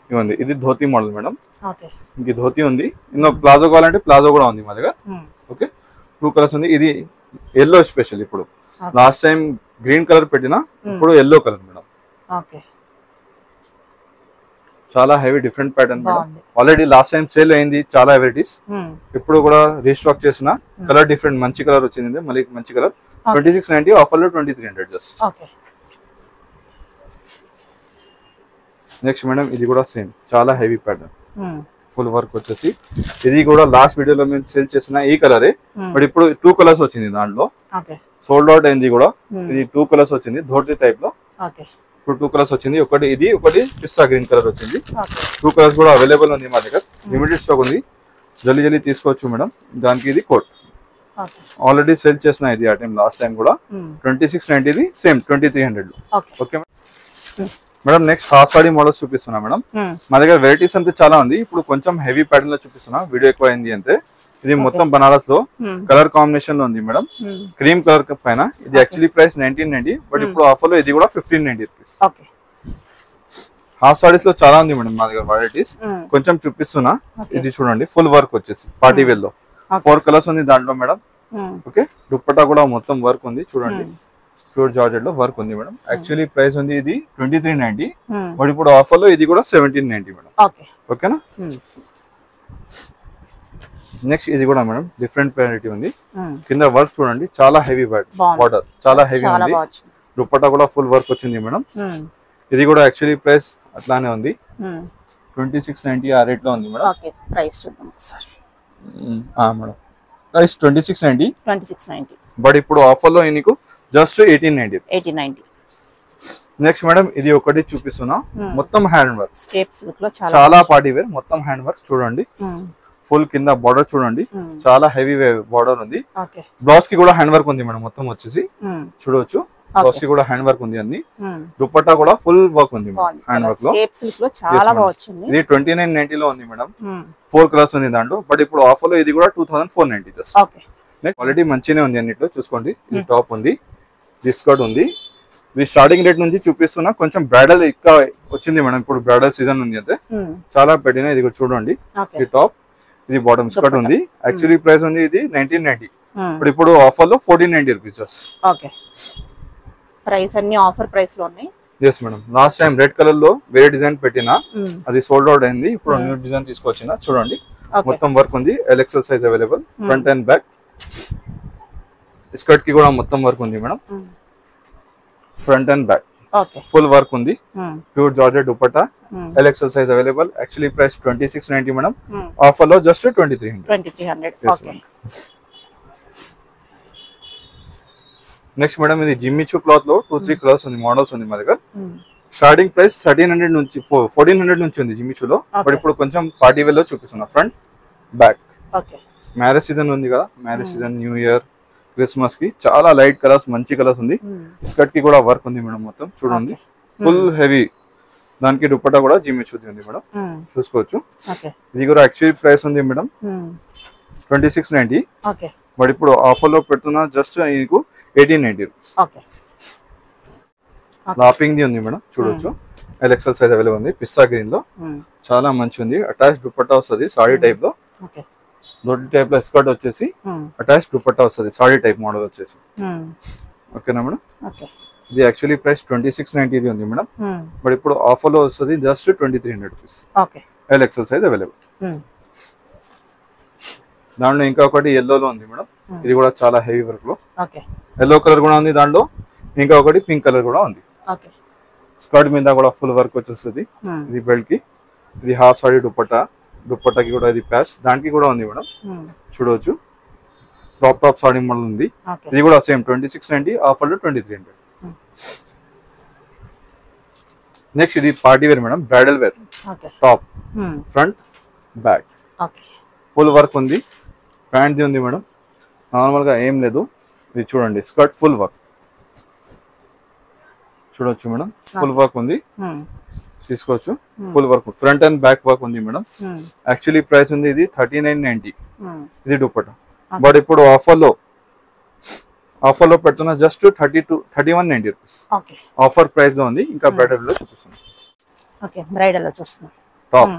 ఇవ్వండి ఇది ధోతి మోడల్ మేడం ఓకే ఇంక ధోతి ఉంది ఇంకో ప్లాజో కావాలంటే ప్లాజో కూడా ఉంది మా దగ్గర ఓకే 2 కలర్స్ ఉంది ఇది yellow స్పెషల్ ఇప్పుడు లాస్ట్ టైం గ్రీన్ కలర్ పెట్టినా ఇప్పుడు yellow కలర్ మేడం ఓకే చాలా heavy different pattern madam. Already last time sale అయింది చాలా వెరైటీస్. ఇప్పుడు కూడా రీస్టాక్ చేసిన కలర్ డిఫరెంట్ మంచి కలర్ వచ్చింది, మళ్ళీ మంచి కలర్. 2690 ఆఫర్ లో 2300 జస్ట్. నెక్స్ట్ మేడం ఇది కూడా సేమ్ చాలా హెవీ ప్యాటర్న్, ఫుల్ వర్క్ వచ్చేసి. ఇది కూడా లాస్ట్ వీడియోలో మేము సేల్ చేసిన ఈ కలరే, బట్ ఇప్పుడు 2 కలర్స్ వచ్చింది దాంట్లో. సోల్డ్ అవుట్ అయింది కూడా. ఇది 2 కలర్స్ వచ్చింది ధోతి టైప్ లో. ఇప్పుడు 2 కలర్స్ వచ్చింది, ఒకటి ఇది ఒకటి పిస్తా గ్రీన్ కలర్ వచ్చింది. 2 కలర్స్ కూడా అవైలబుల్ ఉంది మా దగ్గర, లిమిటెడ్ స్టాక్ ఉంది, జల్దీ జల్దీ తీసుకోవచ్చు మేడం. దానికి ఇది కోట్ ఆల్రెడీ సేల్ చేసిన ఇది ఐటమ్ లాస్ట్ టైం కూడా. 2690 ఇది same 2300. Okay madam. Next half saree models చూపిస్తున్నా మేడం. మా దగ్గర వెరైటీస్ అంతా చాలా ఉంది. ఇప్పుడు కొంచెం హెవీ ప్యాటర్న్ లో చూపిస్తున్నా, వీడియో ఎక్కువ అయింది అంతే. ఇది మొత్తం బనారస్ లో కలర్ కాంబినేషన్ లో ఉంది మేడం, క్రీమ్ కలర్ పైన. ఇది యాక్చువల్లీ ప్రైస్ 1990, బట్ ఇప్పుడు ఆఫర్ లో ఇది కూడా 1590 రూపీస్. హాఫ్ సారీస్ లో చాలా ఉంది మేడం మా దగ్గర వెరైటీస్, కొంచెం చూపిస్తున్నా. ఇది చూడండి ఫుల్ వర్క్ వచ్చేసి పార్టీ వేర్ లో 4 కలర్స్ ఉంది దాంట్లో మేడం. ఓకే దుప్పట్టా కూడా మొత్తం వర్క్ ఉంది చూడండి, ప్యూర్ జార్జెట్ లో వర్క్ ఉంది మేడం. యాక్చువల్లీ ప్రైస్ ఉంది ఇది 2390, బట్ ఇప్పుడు ఆఫర్ లో ఇది కూడా 1790 మేడం. ఓకేనా. నెక్స్ట్ ఇది కూడా మేడం డిఫరెంట్ వెరైటీ ఉంది. కింద వర్క్ చూడండి చాలా హెవీ బార్డర్, చాలా హెవీ ఉంది. దుప్పట్టా కూడా ఫుల్ వర్క్ వచ్చింది మేడం. ఇది కూడా యాక్చువల్లీ ప్రైస్ అట్లానే ఉంది, 2690 ఆ రేట్ లో ఉంది మేడం. ప్రైస్ చూద్దాం సార్. మేడం ప్రైస్ 2690, బట్ ఇప్పుడు ఆఫర్ లో నీకు జస్ట్ 1890. నెక్స్ట్ మేడం ఇది ఒకటి చూపిస్తున్నా, మొత్తం హ్యాండ్ వర్క్, చాలా పార్టీ వేర్, మొత్తం హ్యాండ్ వర్క్ చూడండి. ఫుల్ కింద బార్డర్ చూడండి, చాలా హెవీ బార్డర్ ఉంది. బ్లౌజ్ కి కూడా హ్యాండ్ వర్క్ ఉంది మేడం, మొత్తం వచ్చేసి చూడవచ్చు. బ్లౌజ్ కి కూడా హ్యాండ్ వర్క్ ఉంది అన్ని. దుప్పట్టా కూడా ఫుల్ వర్క్ ఉంది హ్యాండ్ వర్క్ లో. ఇది 2990 లో ఉంది మేడం. 4 కలర్స్ ఉంది దాంట్లో, బట్ ఇప్పుడు ఆఫర్ లో ఇది కూడా 2490 జస్ట్. క్వాలిటీ మంచిగానే ఉంది అన్నిట్లో చూసుకోండి. ఇది టాప్ ఉంది, డిస్కౌంట్ ఉంది. ఇది స్టార్టింగ్ రేట్ నుంచి చూపిస్తున్నా, కొంచెం బ్రైడల్ ఇంకా వచ్చింది మేడం, ఇప్పుడు బ్రైడల్ సీజన్ ఉంది అంతే. చాలా పెట్టినా ఇది చూడండి. ఇది టాప్, ఇది బాటమ్ స్కర్ట్ ఉంది. యాక్చువల్లీ ప్రైస్ ఉంది ఇది 1990, బట్ ఇప్పుడు ఆఫర్ లో 1490 రూపీస్ జస్ట్. ప్రైస్ అన్ని ఆఫర్ ప్రైస్ లో ఉన్నాయి. Yes madam. Last time red colour లో వేరే డిజైన్ పెట్టినా, అది సోల్డ్ అవుట్ అయింది. ఇప్పుడు న్యూ డిజైన్ తీసుకొచ్చిన చూడండి, మొత్తం వర్క్ ఉంది. L XL size available, front and back. Skirt కి కూడా మొత్తం వర్క్ ఉంది madam, front and back full work ఉంది. Pure georgette dupatta, L XL size available. Actually price 2690 madam, offer లో జస్ట్ 2300. నెక్స్ట్ మేడం ఇది జిమ్మిచూ క్లాత్ లో 2-3 కలర్స్ ఉంది, మోడల్స్ ఉంది మా దగ్గర. స్టార్టింగ్ ప్రైస్ 1300 నుంచి 1400 నుంచి ఉంది జిమ్మిచూలో, బట్ ఇప్పుడు కొంచెం పార్టీ వేర్ లో చూపిస్తున్నా. ఫ్రంట్ బ్యాక్, మ్యారేజ్ సీజన్ ఉంది కదా, marriage season, new year, Christmas కి చాలా లైట్ కలర్స్, మంచి కలర్స్ ఉంది. స్కర్ట్ కి కూడా వర్క్ ఉంది మేడం, మొత్తం చూడండి ఫుల్ హెవీ. దానికి దుపట్టా కూడా జిమ్మిచూది ఉంది మేడం, చూసుకోవచ్చు. ఇది కూడా యాక్చువల్ ప్రైస్ ఉంది మేడం 2690, బట్ ఇప్పుడు ఆఫర్ లో పెడుతున్నా జస్ట్ మీకు 1890 రూపీస్. లాపింగ్ ది ఉంది మేడం, చూడొచ్చు. ఎల్ఎక్సెల్ సైజ్ అవైలబుల్ ఉంది, పిస్తా గ్రీన్ లో చాలా మంచి ఉంది. అటాచ్ దుపట్టా వస్తుంది సాడీ టైప్ లో. దొడ్డి టైప్ లో స్కర్ట్ వచ్చేసి అటాచ్ దుపట్టా వస్తుంది, సాడీ టైప్ మోడల్ వచ్చేసి. ఓకేనా మేడం. ఇది యాక్చువల్లీ ప్రైస్ 2690 ఇది ఉంది మేడం, బట్ ఇప్పుడు ఆఫర్ లో వస్తుంది just 2300 rupees. L XL size available. దాంట్లో ఇంకా ఒకటి ఎల్లో లో ఉంది మేడం, ఇది కూడా చాలా హెవీ వర్క్ లో. ఎల్లో కలర్ కూడా ఉంది దాంట్లో, ఇంకా ఒకటి పింక్ కలర్ కూడా ఉంది. స్కర్ట్ మీద కూడా ఫుల్ వర్క్ వచ్చేస్తుంది. ఇది బెల్ట్ కి, ఇది హాఫ్ సాడీ దుపట్టా, దుపట్టాకి కూడా ఇది ప్యాచ్, దానికి కూడా ఉంది మేడం, చూడవచ్చు. క్రాప్ టాప్ సాడీ మోడల్ ఉంది. ఇది కూడా సేమ్ 2690, ఆఫర్ లో 2300. నెక్స్ట్ ఇది party wear madam, bridal wear. Top, front back full work ఉంది. ప్యాంట్ ది ఉంది మేడం, నార్మల్ గా ఏం లేదు. ఇది చూడండి స్కర్ట్ ఫుల్ వర్క్ చూడొచ్చు మేడం, ఫుల్ వర్క్ ఉంది, తీసుకోవచ్చు. Full work, front and back work ఉంది మేడం. యాక్చువల్లీ ప్రైస్ ఉంది ఇది 3990, ఇది దుపట్టా, బట్ ఇప్పుడు ఆఫర్ లో పెడుతున్నా జస్ట్ 3190 రూపీస్. ఆఫర్ ప్రైస్ లో ఉంది. ఇంకా బ్రైడల్ లో చూపిస్తున్నాం. Top,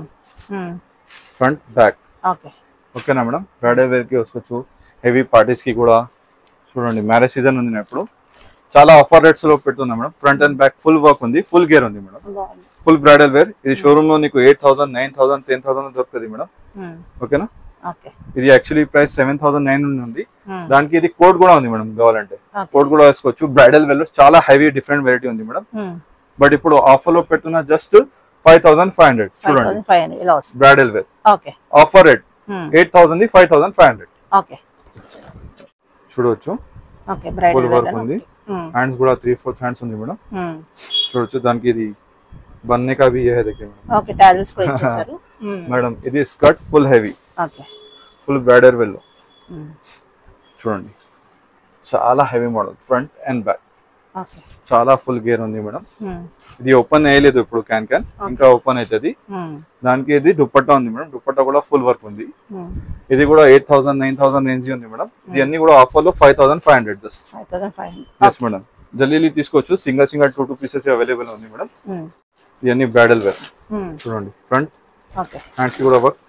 front back. ఓకేనా మేడం. బ్రైడల్ వేర్ కి వస్తు, హెవీ పార్టీస్ కి కూడా చూడండి. మ్యారేజ్ సీజన్ ఉంది ఇప్పుడు, చాలా ఆఫర్ రేట్స్ లో పెడుతున్నా madam. Front and back full work ఉంది, ఫుల్ గేర్ ఉంది మేడం. Full bridal wear. ఇది షోరూమ్ లో నీకు 8,000, 9,000, 10,000 దొరుకుతుంది మేడం. ఓకేనా? ఓకే. ఇది యాక్చువల్లీ ప్రైస్ 7,900 ఉంది. దానికి ఇది కోడ్ కూడా ఉంది మేడం, కావాలంటే కోడ్ కూడా వేసుకోవచ్చు. బ్రైడల్ వేర్ లో చాలా హెవీ డిఫరెంట్ వెరైటీ ఉంది మేడం. బట్ ఇప్పుడు ఆఫర్ లో పెడుతున్నా జస్ట్ 5,500. చూడండి బ్రైడల్ వేర్ ఆఫర్ రేట్ 8,000, 5,500. చూడవచ్చు ఫుల్ వర్క్ ఉంది. హ్యాండ్స్ కూడా 3/4 హ్యాండ్స్ ఉంది మేడం. చూడొచ్చు. దానికి ఇది बनने का भी ये है देखिए मैडम. ఓకే, టాజల్స్ కూడా ఇచ్చేసారు మేడం. ఇది skirt full heavy. Okay. Full బ్రైడర్ వెల్ చూడండి. చాలా heavy model front and back. Okay. చాలా ఫుల్ గేర్ ఉంది మేడం. ఇది ఓపెన్ అయ్యలేదు ఇప్పుడు, క్యాన్ ఇంకా ఓపెన్ అవుతుంది. దానికి ఇది దుపట్టా ఉంది మేడం. దుపట్టా కూడా ఫుల్ వర్క్ ఉంది. ఇది కూడా 8,000, 9,000 రేంజ్ ఉంది మేడం. ఇది అన్ని కూడా ఆఫర్ లో 5,500 జస్ట్. 5,500 మేడం. జల్దీ తీసుకోవచ్చు. సింగల్ 2 పీసెస్ అవైలబుల్ ఉంది మేడం. ఇవన్నీ బ్రైడల్ వేర్. చూడండి ఫ్రంట్ హ్యాండ్స్ కి కూడా వర్క్,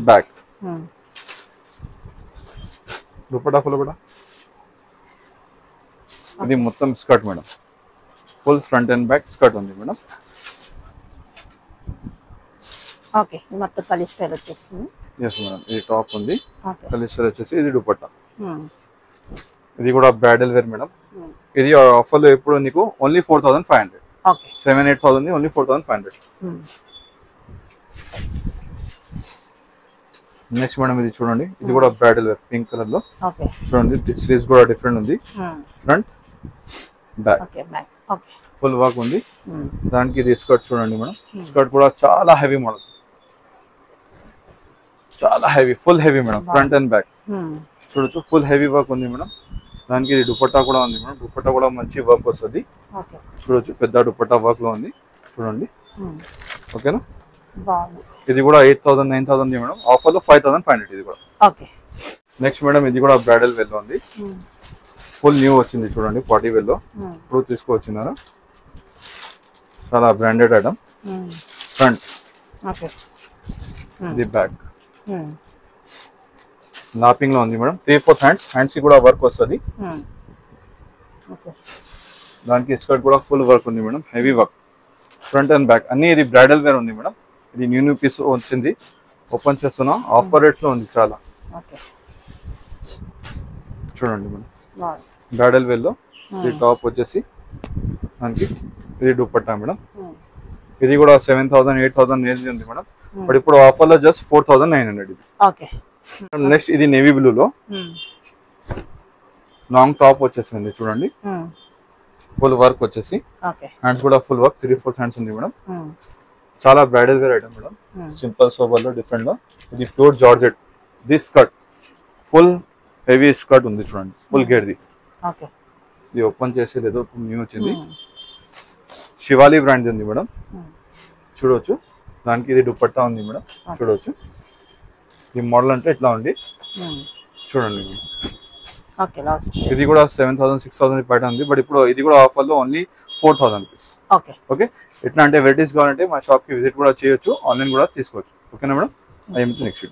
బ్యాక్ దుపట్టా ఫుల్ కూడా. ఇది మొత్తం skirt madam. Full front and back skirt ఉంది మేడం. ఓకే. మొత్తం కలీ స్టైల్ వచ్చేస్తుంది. yes madam. ఇది టాప్ ఉంది. కలీ స్టైల్ వచ్చేసి ఇది దుపట్టా. ఇది కూడా బ్రైడల్ వేర్ మేడం. ఇది ఆఫర్ లో ఎప్పుడు నీకు only 4,500. Okay. 7,000-8,000 only 4,500. Next madam ఇది చూడండి. ఇది కూడా బ్రైడల్ వేర్ పింక్ కలర్ లో. ఓకే. చూడండి స్లీవ్స్ కూడా డిఫరెంట్ ఉంది. Front back. Okay. Back. Okay. Full work ఉంది. దానికి ఇది స్కర్ట్ చూడండి మేడం. స్కర్ట్ కూడా చాలా హెవీ మోడల్, చాలా heavy, full heavy madam. Front and back చూడొచ్చు. ఫుల్ హెవీ వర్క్ ఉంది మేడం. దానికి ఇది దుపట్టా కూడా ఉంది మేడం. దుపట్టా కూడా మంచి వర్క్ వస్తుంది. చూడొచ్చు. పెద్ద దుపట్టా వర్క్ లో ఉంది చూడండి. ఓకేనా? ఇది కూడా 8,000, 9,000 ఉంది మేడం. ఆఫర్ లో 5,500 ఇది కూడా. ఓకే. నెక్స్ట్ మేడం ఇది కూడా బ్రైడల్ వేర్ లో ఉంది. ఫుల్ న్యూ వచ్చింది చూడండి. పార్టీ వేర్ లో ఇప్పుడు తీసుకువచ్చినారా. చాలా బ్రాండెడ్ ఐటమ్. ఫ్రంట్, ఇది బ్యాక్. లాపింగ్ లో ఉంది మేడం. 3/4 హ్యాండ్స్ కి కూడా వర్క్ వస్తుంది. దానికి స్కర్ట్ కూడా ఫుల్ వర్క్ ఉంది madam. Heavy work front and back అన్ని. ఇది బ్రైడల్ వేర్ ఉంది మేడం. ఇది న్యూ పీస్ వచ్చింది. ఓపెన్ చేస్తున్నా. ఆఫర్ రేట్స్ లో ఉంది చాలా. చూడండి మేడం. బ్రైడల్ వేర్ లో ఇది టాప్ వచ్చేసి దానికి ఇది దుపట్టా మేడం. ఇది కూడా 7,000, 8,000 రేంజ్ ఉంది మేడం. బట్ ఇప్పుడు ఆఫర్ లో జస్ట్ 4,900 ఇది. ఓకే. నెక్స్ట్ ఇది నేవీ బ్లూ లో లాంగ్ టాప్ వచ్చేసింది చూడండి. ఫుల్ వర్క్ వచ్చేసి హ్యాండ్స్ కూడా ఫుల్ వర్క్ 3/4 హ్యాండ్స్ ఉంది మేడం. చాలా bridal wear item madam. Simple sober లో డిఫరెంట్ లో. ఇది pure georgette. This skirt full heavy skirt ఉంది చూడండి. ఫుల్ గేర్ది. ఇది ఓపెన్ చేసేది న్యూ వచ్చింది. శివాలి బ్రాండ్ ఉంది మేడం. చూడవచ్చు. దానికి ఇది దుపట్టా ఉంది మేడం. చూడవచ్చు. ఈ మోడల్ అంటే ఎట్లా ఉంది చూడండి. ఇది కూడా 7,000, 6,000 ప్యాటర్న్ ఉంది. బట్ ఇప్పుడు ఇది కూడా ఆఫర్ లో ఓన్లీ 4,000 రూపీస్. ఓకే. ఎట్లా అంటే వెరైటీస్ కావాలంటే మా షాప్ కి విజిట్ కూడా చేయొచ్చు. ఆన్లైన్ కూడా తీసుకోవచ్చు. ఓకేనా మేడం? నెక్స్ట్